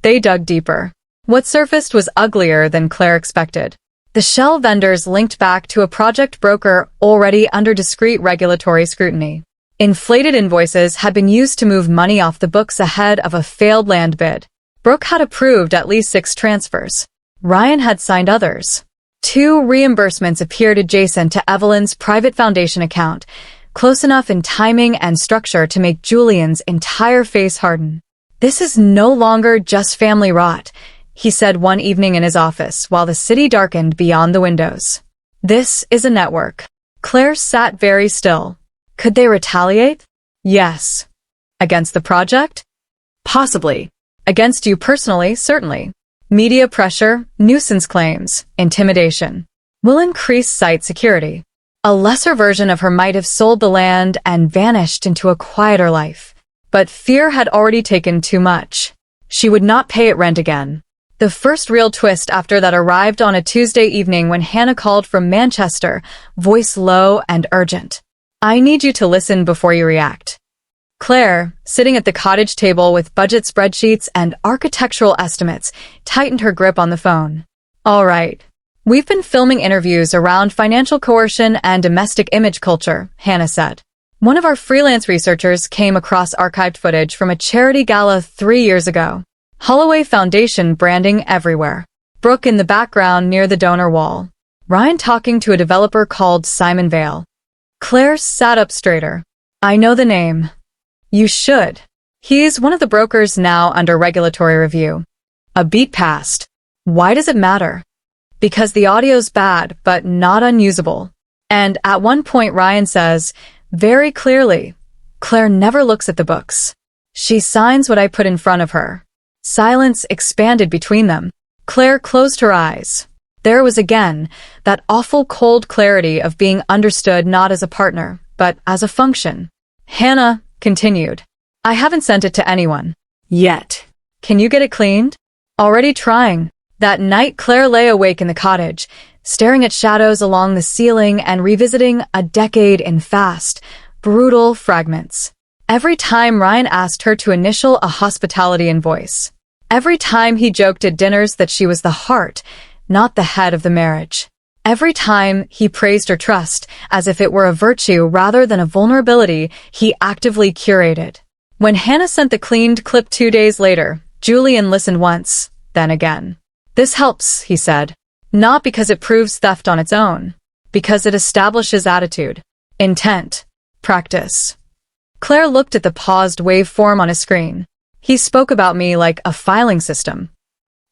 They dug deeper. What surfaced was uglier than Claire expected. The shell vendors linked back to a project broker already under discreet regulatory scrutiny. Inflated invoices had been used to move money off the books ahead of a failed land bid. Brooke had approved at least 6 transfers. Ryan had signed others. 2 reimbursements appeared adjacent to Evelyn's private foundation account, close enough in timing and structure to make Julian's entire face harden. This is no longer just family rot, he said one evening in his office while the city darkened beyond the windows. This is a network. Claire sat very still. Could they retaliate? Yes. Against the project? Possibly. Against you personally, certainly. Media pressure, nuisance claims, intimidation. Will increase site security. A lesser version of her might have sold the land and vanished into a quieter life. But fear had already taken too much. She would not pay it rent again. The first real twist after that arrived on a Tuesday evening when Hannah called from Manchester, voice low and urgent. I need you to listen before you react. Claire, sitting at the cottage table with budget spreadsheets and architectural estimates, tightened her grip on the phone. All right. We've been filming interviews around financial coercion and domestic image culture, Hannah said. One of our freelance researchers came across archived footage from a charity gala 3 years ago. Holloway Foundation branding everywhere. Brooke in the background near the donor wall. Ryan talking to a developer called Simon Vale. Claire sat up straighter. I know the name. You should. He's one of the brokers now under regulatory review. A beat passed. Why does it matter? Because the audio's bad, but not unusable. And at one point Ryan says, very clearly, Claire never looks at the books. She signs what I put in front of her. Silence expanded between them. Claire closed her eyes. There was again that awful cold clarity of being understood not as a partner, but as a function. Hannah continued. I haven't sent it to anyone. Yet. Can you get it cleaned? Already trying. That night Claire lay awake in the cottage, staring at shadows along the ceiling and revisiting a decade in fast, brutal fragments. Every time Ryan asked her to initial a hospitality invoice. Every time he joked at dinners that she was the heart, not the head of the marriage. Every time he praised her trust as if it were a virtue rather than a vulnerability he actively curated. When Hannah sent the cleaned clip 2 days later, Julian listened once, then again. This helps, he said. Not because it proves theft on its own. Because it establishes attitude, intent, practice. Claire looked at the paused waveform on his screen. He spoke about me like a filing system.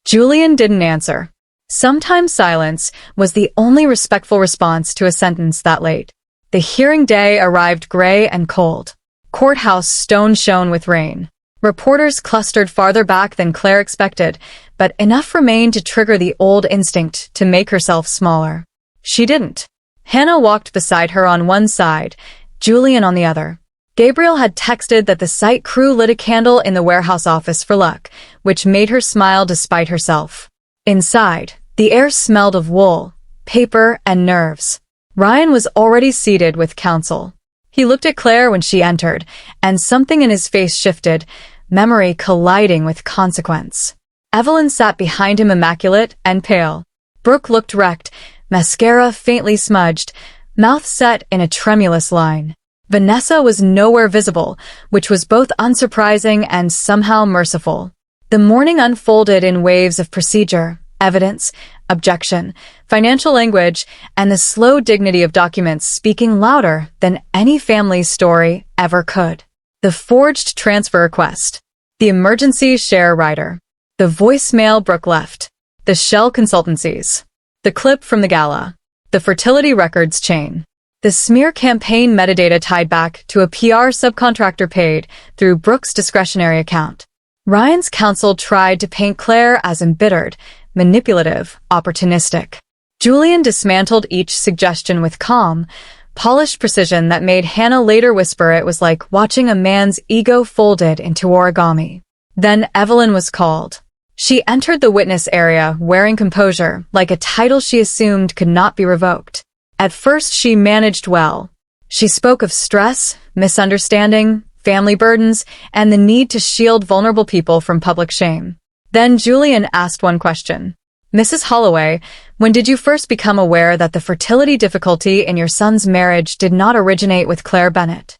Julian didn't answer. Sometimes silence was the only respectful response to a sentence that late. The hearing day arrived gray and cold. Courthouse stone shone with rain. Reporters clustered farther back than Claire expected, but enough remained to trigger the old instinct to make herself smaller. She didn't. Hannah walked beside her on one side, Julian on the other. Gabriel had texted that the site crew lit a candle in the warehouse office for luck, which made her smile despite herself. Inside, the air smelled of wool, paper, and nerves. Ryan was already seated with counsel. He looked at Claire when she entered, and something in his face shifted, memory colliding with consequence. Evelyn sat behind him immaculate and pale. Brooke looked wrecked, mascara faintly smudged, mouth set in a tremulous line. Vanessa was nowhere visible, which was both unsurprising and somehow merciful. The morning unfolded in waves of procedure, evidence, objection, financial language, and the slow dignity of documents speaking louder than any family's story ever could. The forged transfer request, the emergency share rider, the voicemail Brooke left, the shell consultancies, the clip from the gala, the fertility records chain, the smear campaign metadata tied back to a PR subcontractor paid through Brooke's discretionary account. Ryan's counsel tried to paint Claire as embittered, manipulative, opportunistic. Julian dismantled each suggestion with calm, polished precision that made Hannah later whisper it was like watching a man's ego folded into origami. Then Evelyn was called. She entered the witness area wearing composure, like a title she assumed could not be revoked. At first she managed well. She spoke of stress, misunderstanding, family burdens, and the need to shield vulnerable people from public shame. Then Julian asked one question. Mrs. Holloway, when did you first become aware that the fertility difficulty in your son's marriage did not originate with Claire Bennett?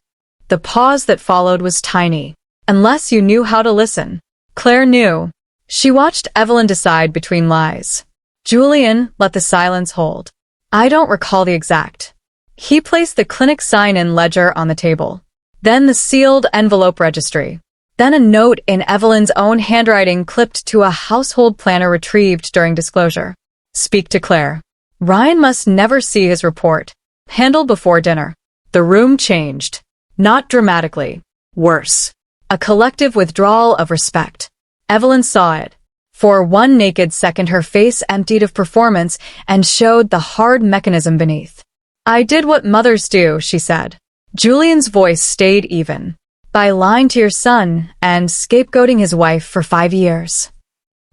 The pause that followed was tiny. Unless you knew how to listen. Claire knew. She watched Evelyn decide between lies. Julian let the silence hold. I don't recall the exact. He placed the clinic sign-in ledger on the table. Then the sealed envelope registry. Then a note in Evelyn's own handwriting clipped to a household planner retrieved during disclosure. Speak to Claire. Ryan must never see his report. Handle before dinner. The room changed. Not dramatically. Worse. A collective withdrawal of respect. Evelyn saw it. For one naked second her face emptied of performance and showed the hard mechanism beneath. I did what mothers do, she said. Julian's voice stayed even. By lying to your son and scapegoating his wife for 5 years.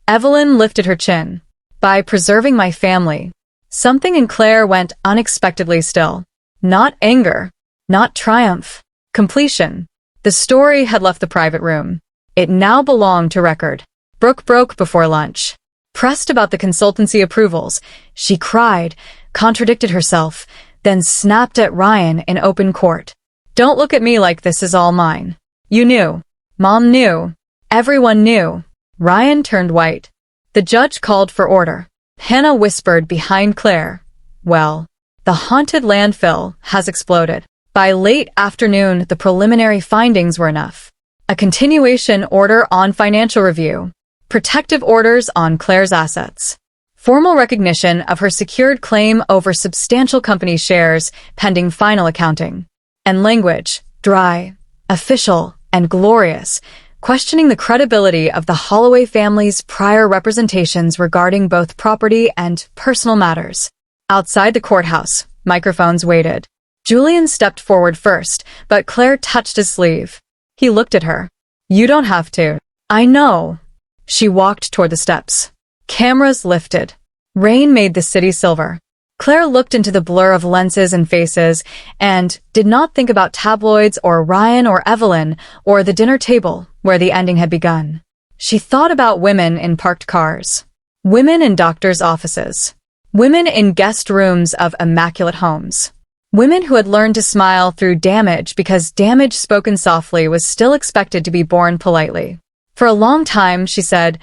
Evelyn lifted her chin. By preserving my family. Something in Claire went unexpectedly still. Not anger. Not triumph. Completion. The story had left the private room. It now belonged to record. Brooke broke before lunch. Pressed about the consultancy approvals, she cried, contradicted herself, then snapped at Ryan in open court. Don't look at me like this is all mine. You knew. Mom knew. Everyone knew. Ryan turned white. The judge called for order. Hannah whispered behind Claire. Well, the haunted landfill has exploded. By late afternoon, the preliminary findings were enough. A continuation order on financial review. Protective orders on Claire's assets. Formal recognition of her secured claim over substantial company shares pending final accounting. And language, dry, official, and glorious, questioning the credibility of the Holloway family's prior representations regarding both property and personal matters. Outside the courthouse, microphones waited. Julian stepped forward first, but Claire touched his sleeve. He looked at her. You don't have to. I know. She walked toward the steps. Cameras lifted. Rain made the city silver. Claire looked into the blur of lenses and faces and did not think about tabloids or Ryan or Evelyn or the dinner table where the ending had begun. She thought about women in parked cars. Women in doctors' offices. Women in guest rooms of immaculate homes. Women who had learned to smile through damage because damage spoken softly was still expected to be borne politely. For a long time, she said,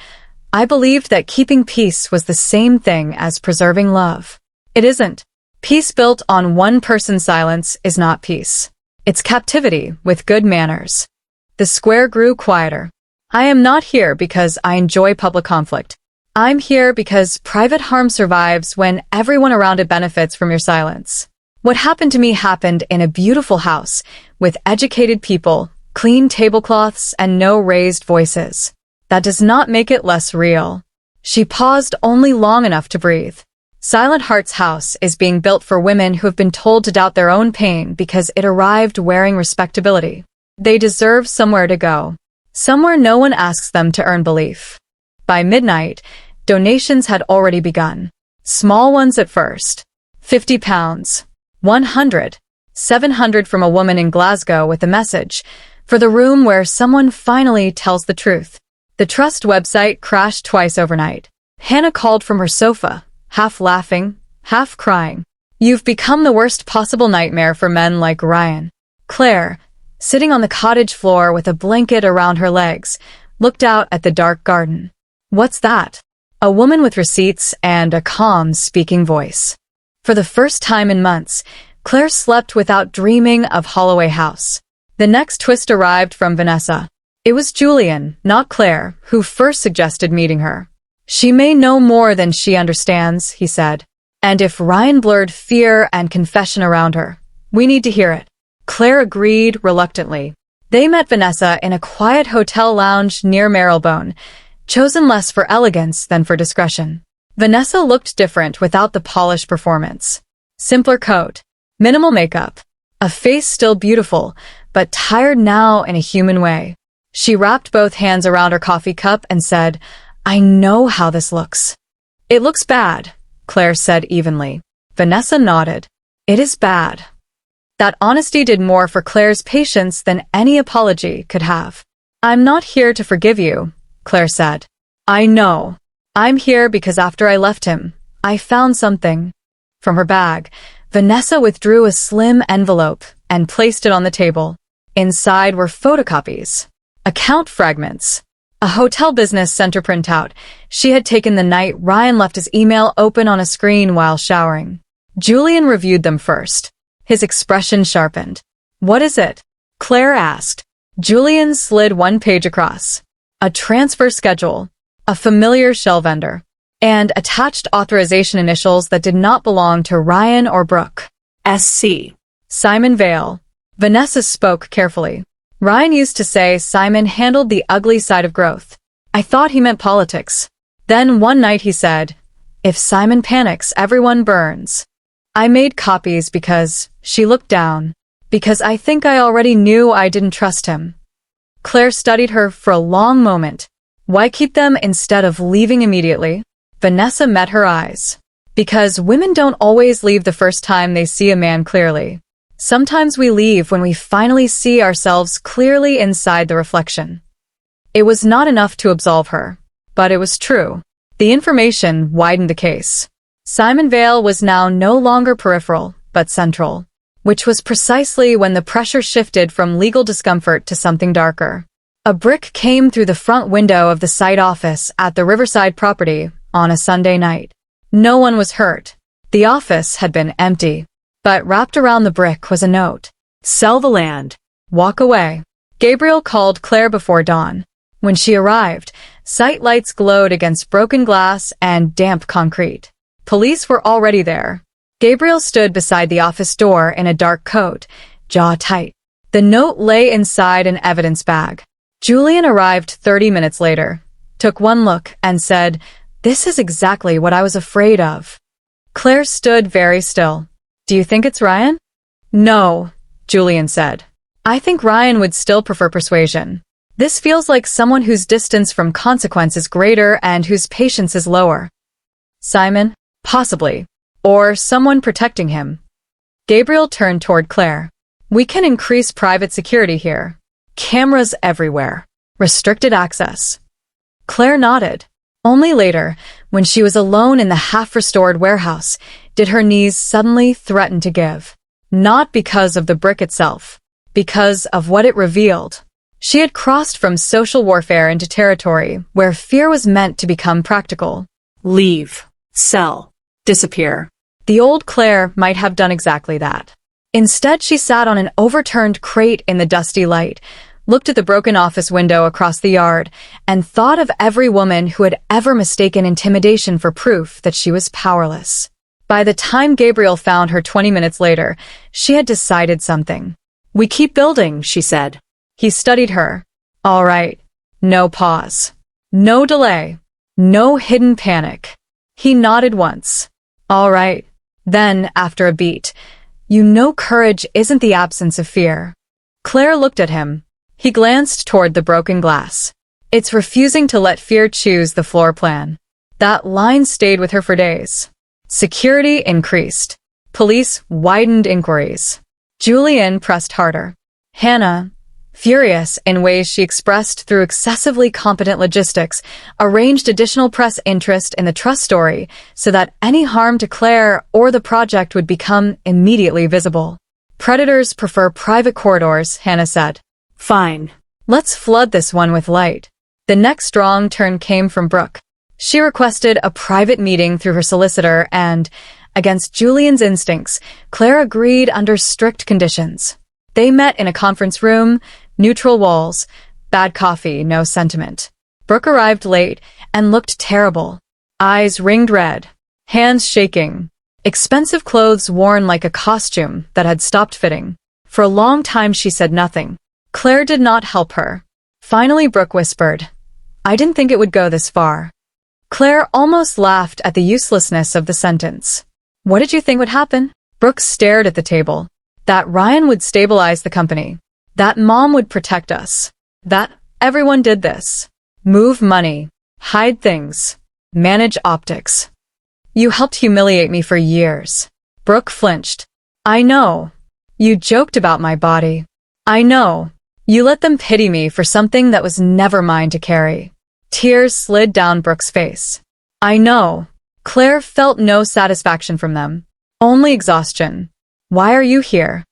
I believed that keeping peace was the same thing as preserving love. It isn't. Peace built on one person's silence is not peace. It's captivity with good manners. The square grew quieter. I am not here because I enjoy public conflict. I'm here because private harm survives when everyone around it benefits from your silence. What happened to me happened in a beautiful house, with educated people, clean tablecloths, and no raised voices. That does not make it less real. She paused only long enough to breathe. Silent Heart's house is being built for women who have been told to doubt their own pain because it arrived wearing respectability. They deserve somewhere to go. Somewhere no one asks them to earn belief. By midnight, donations had already begun. Small ones at first. £50. 100. 700 from a woman in Glasgow with a message, for the room where someone finally tells the truth. The trust website crashed twice overnight. Hannah called from her sofa, half laughing, half crying. You've become the worst possible nightmare for men like Ryan. Claire, sitting on the cottage floor with a blanket around her legs, looked out at the dark garden. What's that? A woman with receipts and a calm speaking voice. For the first time in months, Claire slept without dreaming of Holloway House. The next twist arrived from Vanessa. It was Julian, not Claire, who first suggested meeting her. She may know more than she understands, he said. And if Ryan blurred fear and confession around her, we need to hear it. Claire agreed reluctantly. They met Vanessa in a quiet hotel lounge near Marylebone, chosen less for elegance than for discretion. Vanessa looked different without the polished performance. Simpler coat, minimal makeup, a face still beautiful, but tired now in a human way. She wrapped both hands around her coffee cup and said, "I know how this looks." "It looks bad," Claire said evenly. Vanessa nodded. "It is bad." That honesty did more for Claire's patience than any apology could have. "I'm not here to forgive you," Claire said. "I know. I'm here because after I left him, I found something." From her bag, Vanessa withdrew a slim envelope and placed it on the table. Inside were photocopies, account fragments, a hotel business center printout she had taken the night Ryan left his email open on a screen while showering. Julian reviewed them first. His expression sharpened. "What is it?" Claire asked. Julian slid one page across. A transfer schedule, a familiar shell vendor, and attached authorization initials that did not belong to Ryan or Brooke. SC. Simon Vale. Vanessa spoke carefully. Ryan used to say Simon handled the ugly side of growth. I thought he meant politics. Then one night he said, "If Simon panics, everyone burns." I made copies because she looked down, because I think I already knew I didn't trust him. Claire studied her for a long moment. Why keep them instead of leaving immediately? Vanessa met her eyes. Because women don't always leave the first time they see a man clearly. Sometimes we leave when we finally see ourselves clearly inside the reflection. It was not enough to absolve her, but it was true. The information widened the case. Simon Vale was now no longer peripheral, but central, which was precisely when the pressure shifted from legal discomfort to something darker. A brick came through the front window of the site office at the Riverside property on a Sunday night. No one was hurt. The office had been empty. But wrapped around the brick was a note. "Sell the land. Walk away." Gabriel called Claire before dawn. When she arrived, site lights glowed against broken glass and damp concrete. Police were already there. Gabriel stood beside the office door in a dark coat, jaw tight. The note lay inside an evidence bag. Julian arrived 30 minutes later, took one look, and said, "This is exactly what I was afraid of." Claire stood very still. "Do you think it's Ryan?" "No," Julian said. "I think Ryan would still prefer persuasion. This feels like someone whose distance from consequence is greater and whose patience is lower." "Simon? Possibly. Or someone protecting him." Gabriel turned toward Claire. "We can increase private security here. Cameras everywhere. Restricted access." Claire nodded. Only later, when she was alone in the half-restored warehouse, did her knees suddenly threaten to give. Not because of the brick itself, because of what it revealed. She had crossed from social warfare into territory where fear was meant to become practical. Leave. Sell. Disappear. The old Claire might have done exactly that. Instead, she sat on an overturned crate in the dusty light, looked at the broken office window across the yard, and thought of every woman who had ever mistaken intimidation for proof that she was powerless. By the time Gabriel found her 20 minutes later, she had decided something. "We keep building," she said. He studied her. "All right." No pause. No delay. No hidden panic. He nodded once. "All right." Then, after a beat, "You know courage isn't the absence of fear." Claire looked at him. He glanced toward the broken glass. "It's refusing to let fear choose the floor plan." That line stayed with her for days. Security increased. Police widened inquiries. Julian pressed harder. Hannah, furious in ways she expressed through excessively competent logistics, arranged additional press interest in the trust story so that any harm to Claire or the project would become immediately visible. "Predators prefer private corridors," Hannah said. "Fine. Let's flood this one with light." The next strong turn came from Brooke. She requested a private meeting through her solicitor and, against Julian's instincts, Claire agreed under strict conditions. They met in a conference room, neutral walls, bad coffee, no sentiment. Brooke arrived late and looked terrible. Eyes ringed red, hands shaking, expensive clothes worn like a costume that had stopped fitting. For a long time she said nothing. Claire did not help her. Finally Brooke whispered, "I didn't think it would go this far." Claire almost laughed at the uselessness of the sentence. "What did you think would happen?" Brooke stared at the table. That Ryan would stabilize the company. That Mom would protect us. That everyone did this. Move money. Hide things. Manage optics. You helped humiliate me for years. Brooke flinched. "I know. You joked about my body. I know. You let them pity me for something that was never mine to carry." Tears slid down Brooke's face. "I know." Claire felt no satisfaction from them. Only exhaustion. "Why are you here?"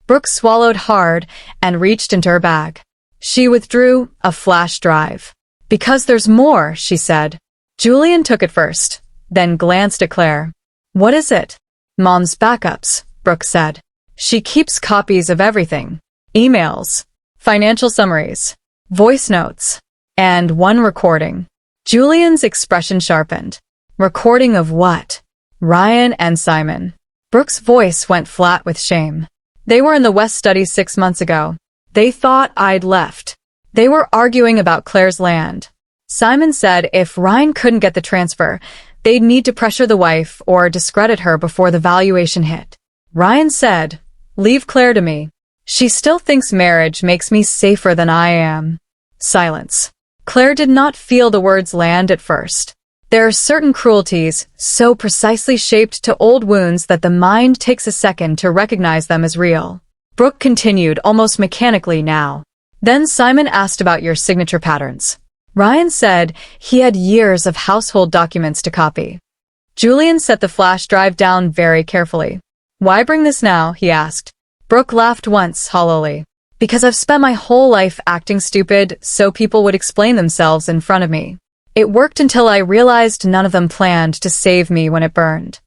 Brooke swallowed hard and reached into her bag. She withdrew a flash drive. "Because there's more," she said. Julian took it first, then glanced at Claire. "What is it?" "Mom's backups," Brooke said. "She keeps copies of everything. Emails, financial summaries, voice notes, and one recording." Julian's expression sharpened. "Recording of what?" "Ryan and Simon." Brooke's voice went flat with shame. "They were in the West Studies 6 months ago. They thought I'd left. They were arguing about Claire's land. Simon said if Ryan couldn't get the transfer, they'd need to pressure the wife or discredit her before the valuation hit. Ryan said, 'Leave Claire to me. She still thinks marriage makes me safer than I am.'" Silence. Claire did not feel the words land at first. There are certain cruelties so precisely shaped to old wounds that the mind takes a second to recognize them as real. Brooke continued almost mechanically now. "Then Simon asked about your signature patterns. Ryan said he had years of household documents to copy." Julian set the flash drive down very carefully. "Why bring this now?" he asked. Brooke laughed once, hollowly. "Because I've spent my whole life acting stupid so people would explain themselves in front of me. It worked until I realized none of them planned to save me when it burned."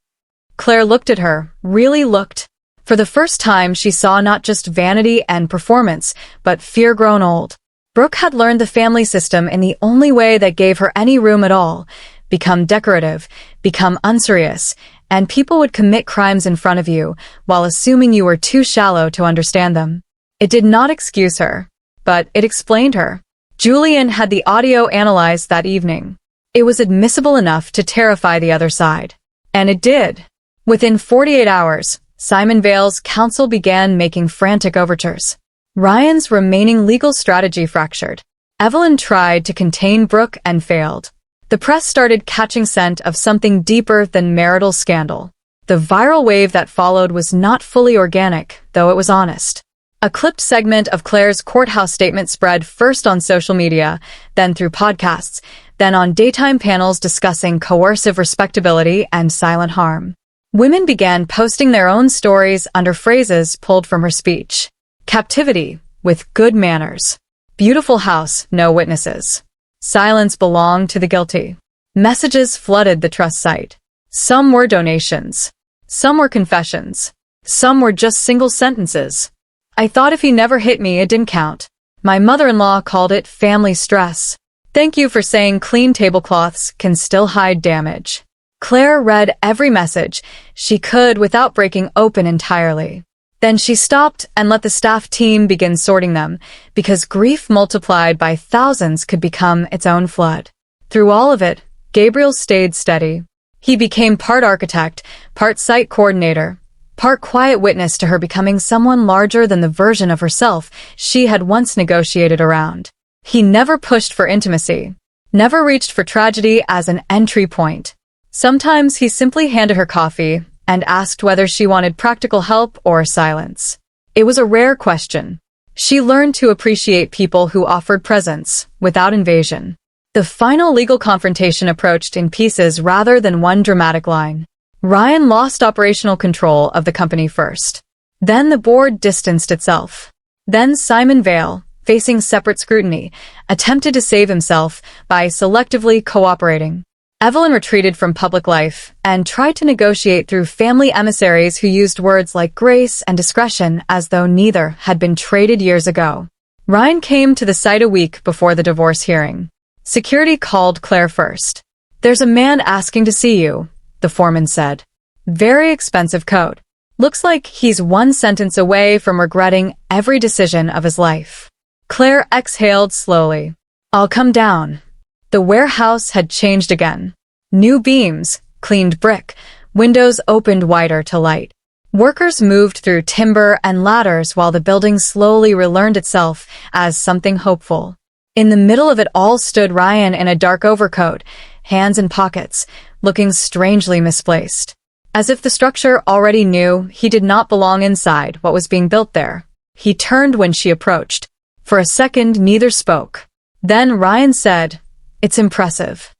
Claire looked at her, really looked. For the first time she saw not just vanity and performance, but fear grown old. Brooke had learned the family system in the only way that gave her any room at all. Become decorative, become unserious, and people would commit crimes in front of you while assuming you were too shallow to understand them. It did not excuse her, but it explained her. Julian had the audio analyzed that evening. It was admissible enough to terrify the other side. And it did. Within 48 hours, Simon Vale's counsel began making frantic overtures. Ryan's remaining legal strategy fractured. Evelyn tried to contain Brooke and failed. The press started catching scent of something deeper than marital scandal. The viral wave that followed was not fully organic, though it was honest. A clipped segment of Claire's courthouse statement spread first on social media, then through podcasts, then on daytime panels discussing coercive respectability and silent harm. Women began posting their own stories under phrases pulled from her speech. Captivity, with good manners. Beautiful house, no witnesses. Silence belonged to the guilty. Messages flooded the trust site. Some were donations. Some were confessions. Some were just single sentences. "I thought if he never hit me, it didn't count. My mother-in-law called it family stress. Thank you for saying clean tablecloths can still hide damage." Claire read every message she could without breaking open entirely. Then she stopped and let the staff team begin sorting them, because grief multiplied by thousands could become its own flood. Through all of it, Gabriel stayed steady. He became part architect, part site coordinator, part quiet witness to her becoming someone larger than the version of herself she had once negotiated around. He never pushed for intimacy, never reached for tragedy as an entry point. Sometimes he simply handed her coffee and asked whether she wanted practical help or silence. It was a rare question. She learned to appreciate people who offered presence, without invasion. The final legal confrontation approached in pieces rather than one dramatic line. Ryan lost operational control of the company first. Then the board distanced itself. Then Simon Vale, facing separate scrutiny, attempted to save himself by selectively cooperating. Evelyn retreated from public life and tried to negotiate through family emissaries who used words like grace and discretion as though neither had been traded years ago. Ryan came to the site a week before the divorce hearing. Security called Claire first. "There's a man asking to see you," the foreman said. "Very expensive coat. Looks like he's one sentence away from regretting every decision of his life." Claire exhaled slowly. "I'll come down." The warehouse had changed again. New beams, cleaned brick, windows opened wider to light. Workers moved through timber and ladders while the building slowly relearned itself as something hopeful. In the middle of it all stood Ryan in a dark overcoat, hands in pockets, looking strangely misplaced. As if the structure already knew he did not belong inside what was being built there. He turned when she approached. For a second, neither spoke. Then Ryan said, "It's impressive."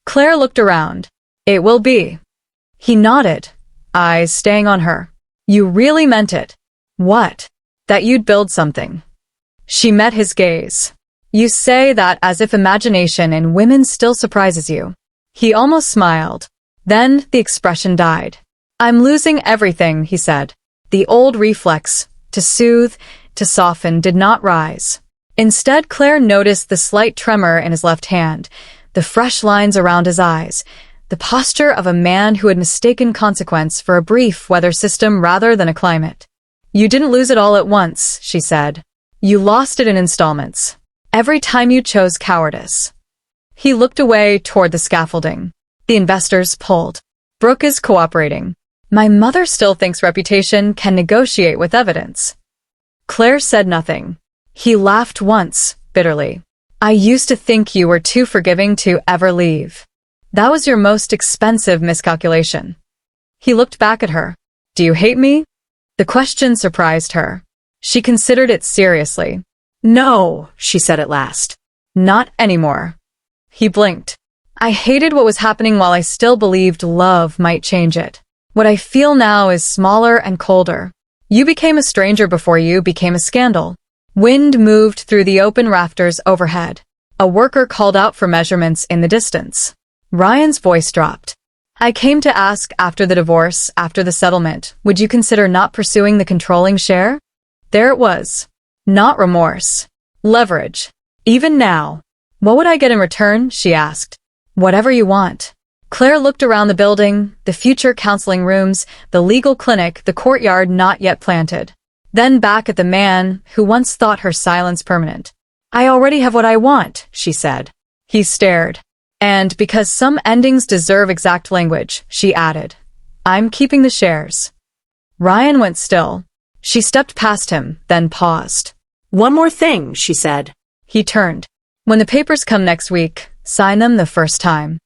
Claire looked around. "It will be." He nodded, eyes staying on her. "You really meant it." "What?" "That you'd build something." She met his gaze. "You say that as if imagination in women still surprises you." He almost smiled. Then the expression died. "I'm losing everything," he said. The old reflex, to soothe, to soften, did not rise. Instead, Claire noticed the slight tremor in his left hand, the fresh lines around his eyes, the posture of a man who had mistaken consequence for a brief weather system rather than a climate. "You didn't lose it all at once," she said. "You lost it in installments. Every time you chose cowardice." He looked away toward the scaffolding. The investors pulled. "Brooke is cooperating. My mother still thinks reputation can negotiate with evidence." Claire said nothing. He laughed once, bitterly. "I used to think you were too forgiving to ever leave. That was your most expensive miscalculation." He looked back at her. "Do you hate me?" The question surprised her. She considered it seriously. "No," she said at last. "Not anymore." He blinked. "I hated what was happening while I still believed love might change it. What I feel now is smaller and colder. You became a stranger before you became a scandal." Wind moved through the open rafters overhead. A worker called out for measurements in the distance. Ryan's voice dropped. "I came to ask after the divorce, after the settlement, would you consider not pursuing the controlling share?" There it was. Not remorse. Leverage. Even now. "What would I get in return?" she asked. "Whatever you want." Claire looked around the building, the future counseling rooms, the legal clinic, the courtyard not yet planted. Then back at the man who once thought her silence permanent. "I already have what I want," she said. He stared. "And because some endings deserve exact language," she added, "I'm keeping the shares." Ryan went still. She stepped past him, then paused. "One more thing," she said. He turned. "When the papers come next week, sign them the first time."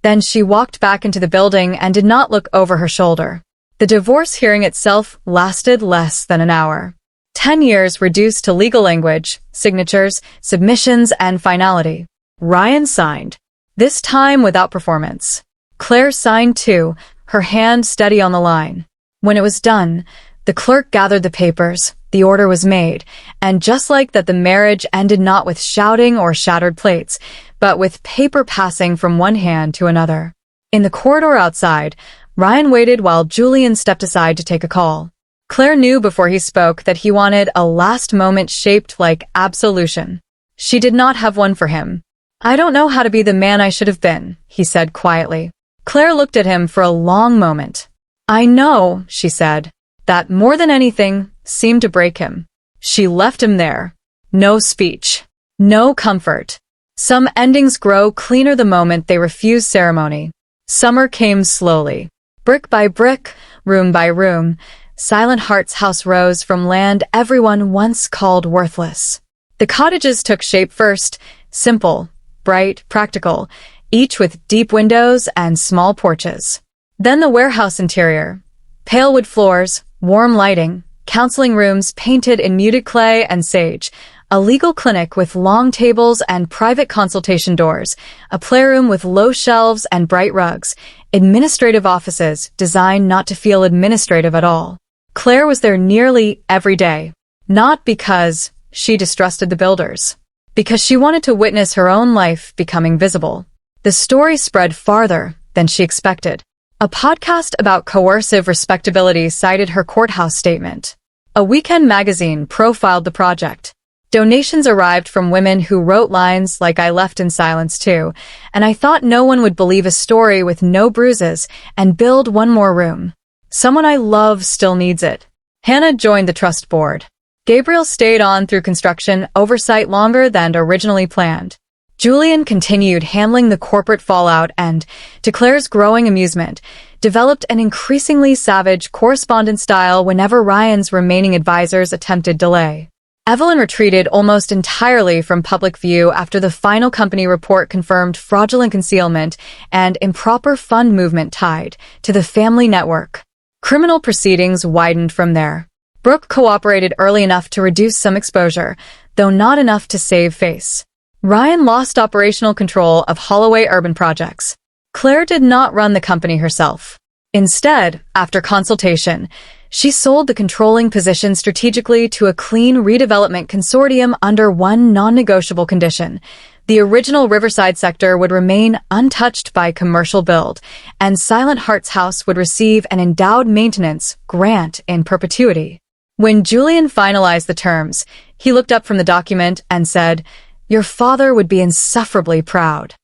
Then she walked back into the building and did not look over her shoulder. The divorce hearing itself lasted less than an hour. 10 years reduced to legal language, signatures, submissions, and finality. Ryan signed. This time without performance. Claire signed too, her hand steady on the line. When it was done, the clerk gathered the papers, the order was made, and just like that, the marriage ended not with shouting or shattered plates, but with paper passing from one hand to another. In the corridor outside, Ryan waited while Julian stepped aside to take a call. Claire knew before he spoke that he wanted a last moment shaped like absolution. She did not have one for him. "I don't know how to be the man I should have been," he said quietly. Claire looked at him for a long moment. "I know," she said. That more than anything seemed to break him. She left him there. No speech. No comfort. Some endings grow cleaner the moment they refuse ceremony. Summer came slowly. Brick by brick, room by room, Silent Heart's house rose from land everyone once called worthless. The cottages took shape first, simple, bright, practical, each with deep windows and small porches. Then the warehouse interior. Pale wood floors, warm lighting, counseling rooms painted in muted clay and sage, a legal clinic with long tables and private consultation doors, a playroom with low shelves and bright rugs, administrative offices designed not to feel administrative at all. Claire was there nearly every day, not because she distrusted the builders, because she wanted to witness her own life becoming visible. The story spread farther than she expected. A podcast about coercive respectability cited her courthouse statement. A weekend magazine profiled the project. Donations arrived from women who wrote lines like "I left in silence too, and I thought no one would believe a story with no bruises and build one more room. Someone I love still needs it." Hannah joined the trust board. Gabriel stayed on through construction oversight longer than originally planned. Julian continued handling the corporate fallout and, to Claire's growing amusement, developed an increasingly savage correspondence style whenever Ryan's remaining advisors attempted delay. Evelyn retreated almost entirely from public view after the final company report confirmed fraudulent concealment and improper fund movement tied to the family network. Criminal proceedings widened from there. Brooke cooperated early enough to reduce some exposure, though not enough to save face. Ryan lost operational control of Holloway urban projects. Claire did not run the company herself. Instead, after consultation, she sold the controlling position strategically to a clean redevelopment consortium under one non-negotiable condition. The original Riverside sector would remain untouched by commercial build, and Silent Heart's house would receive an endowed maintenance grant in perpetuity. When Julian finalized the terms, he looked up from the document and said, "Your father would be insufferably proud."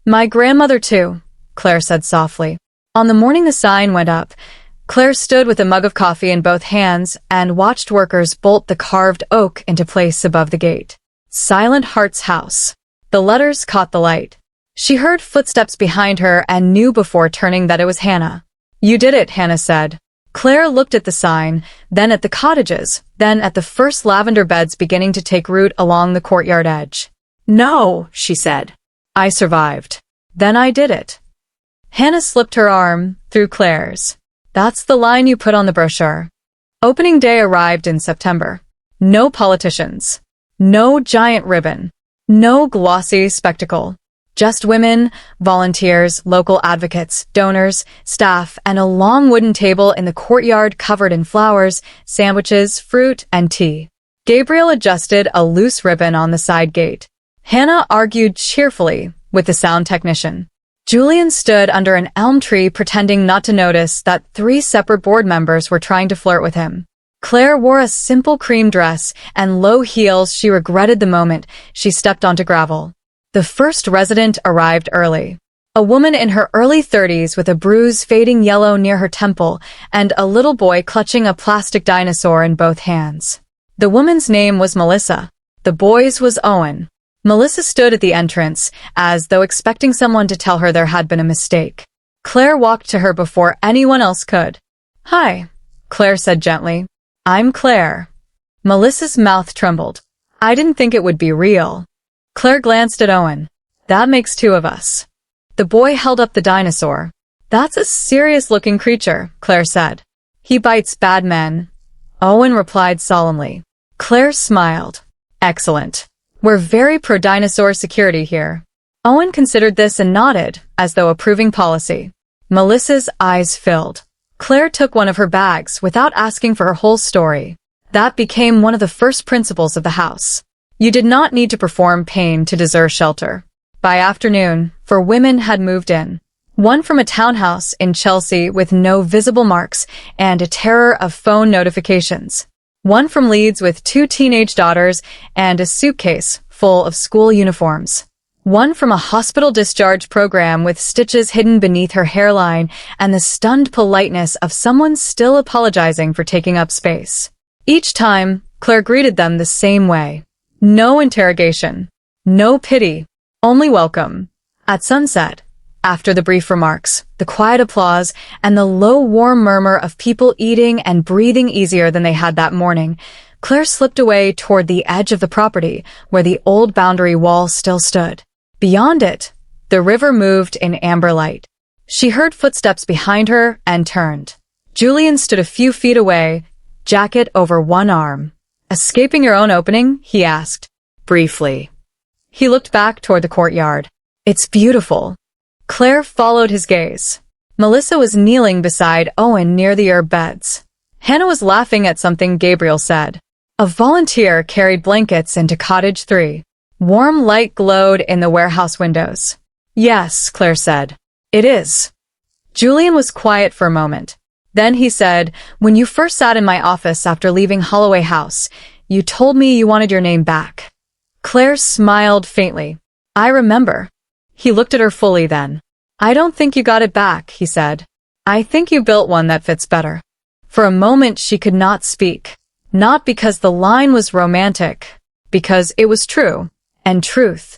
"My grandmother too," Claire said softly. On the morning the sign went up, Claire stood with a mug of coffee in both hands and watched workers bolt the carved oak into place above the gate. Silent Heart's house. The letters caught the light. She heard footsteps behind her and knew before turning that it was Hannah. "You did it," Hannah said. Claire looked at the sign, then at the cottages, then at the first lavender beds beginning to take root along the courtyard edge. "No," she said. "I survived. Then I did it." Hannah slipped her arm through Claire's. "That's the line you put on the brochure." Opening day arrived in September. No politicians. No giant ribbon. No glossy spectacle. Just women, volunteers, local advocates, donors, staff, and a long wooden table in the courtyard covered in flowers, sandwiches, fruit, and tea. Gabriel adjusted a loose ribbon on the side gate. Hannah argued cheerfully with the sound technician. Julian stood under an elm tree pretending not to notice that 3 separate board members were trying to flirt with him. Claire wore a simple cream dress and low heels. She regretted the moment she stepped onto gravel. The first resident arrived early. A woman in her early 30s with a bruise fading yellow near her temple and a little boy clutching a plastic dinosaur in both hands. The woman's name was Melissa. The boy's was Owen. Melissa stood at the entrance, as though expecting someone to tell her there had been a mistake. Claire walked to her before anyone else could. "Hi," Claire said gently. "I'm Claire." Melissa's mouth trembled. "I didn't think it would be real." Claire glanced at Owen. "That makes 2 of us." The boy held up the dinosaur. "That's a serious-looking creature," Claire said. "He bites bad men." Owen replied solemnly. Claire smiled. "Excellent. We're very pro-dinosaur security here." Owen considered this and nodded, as though approving policy. Melissa's eyes filled. Claire took one of her bags without asking for her whole story. That became one of the first principles of the house. You did not need to perform pain to deserve shelter. By afternoon, 4 women had moved in. One from a townhouse in Chelsea with no visible marks and a terror of phone notifications. One from Leeds with 2 teenage daughters and a suitcase full of school uniforms. One from a hospital discharge program with stitches hidden beneath her hairline and the stunned politeness of someone still apologizing for taking up space. Each time, Claire greeted them the same way. No interrogation. No pity. Only welcome. At sunset, after the brief remarks, the quiet applause, and the low warm murmur of people eating and breathing easier than they had that morning, Claire slipped away toward the edge of the property where the old boundary wall still stood. Beyond it, the river moved in amber light. She heard footsteps behind her and turned. Julian stood a few feet away, jacket over one arm. "Escaping your own opening?" he asked. Briefly. He looked back toward the courtyard. "It's beautiful." Claire followed his gaze. Melissa was kneeling beside Owen near the herb beds. Hannah was laughing at something Gabriel said. A volunteer carried blankets into cottage 3. Warm light glowed in the warehouse windows. Yes, Claire said. It is. Julian was quiet for a moment. Then he said, when you first sat in my office after leaving Holloway House, you told me you wanted your name back. Claire smiled faintly. I remember. He looked at her fully then. I don't think you got it back, he said. I think you built one that fits better. For a moment she could not speak. Not because the line was romantic, because it was true, and truth,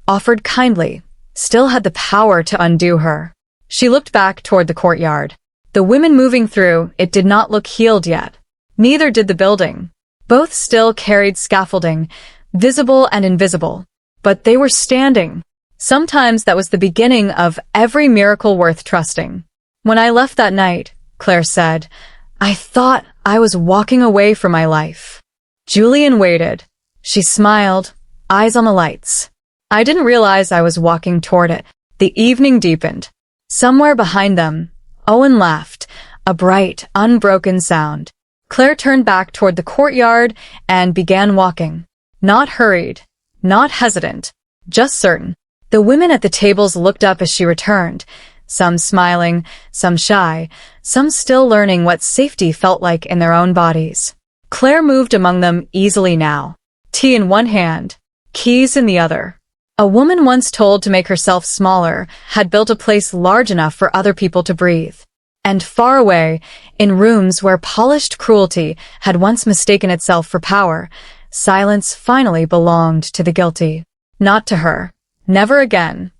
offered kindly, still had the power to undo her. She looked back toward the courtyard. The women moving through it did not look healed yet. Neither did the building. Both still carried scaffolding, visible and invisible. But they were standing. Sometimes that was the beginning of every miracle worth trusting. When I left that night, Claire said, I thought I was walking away from my life. Julian waited. She smiled, eyes on the lights. I didn't realize I was walking toward it. The evening deepened. Somewhere behind them, Owen laughed, a bright, unbroken sound. Claire turned back toward the courtyard and began walking. Not hurried, not hesitant, just certain. The women at the tables looked up as she returned, some smiling, some shy, some still learning what safety felt like in their own bodies. Claire moved among them easily now, tea in one hand, keys in the other. A woman once told to make herself smaller had built a place large enough for other people to breathe. And far away, in rooms where polished cruelty had once mistaken itself for power, silence finally belonged to the guilty. Not to her. Never again.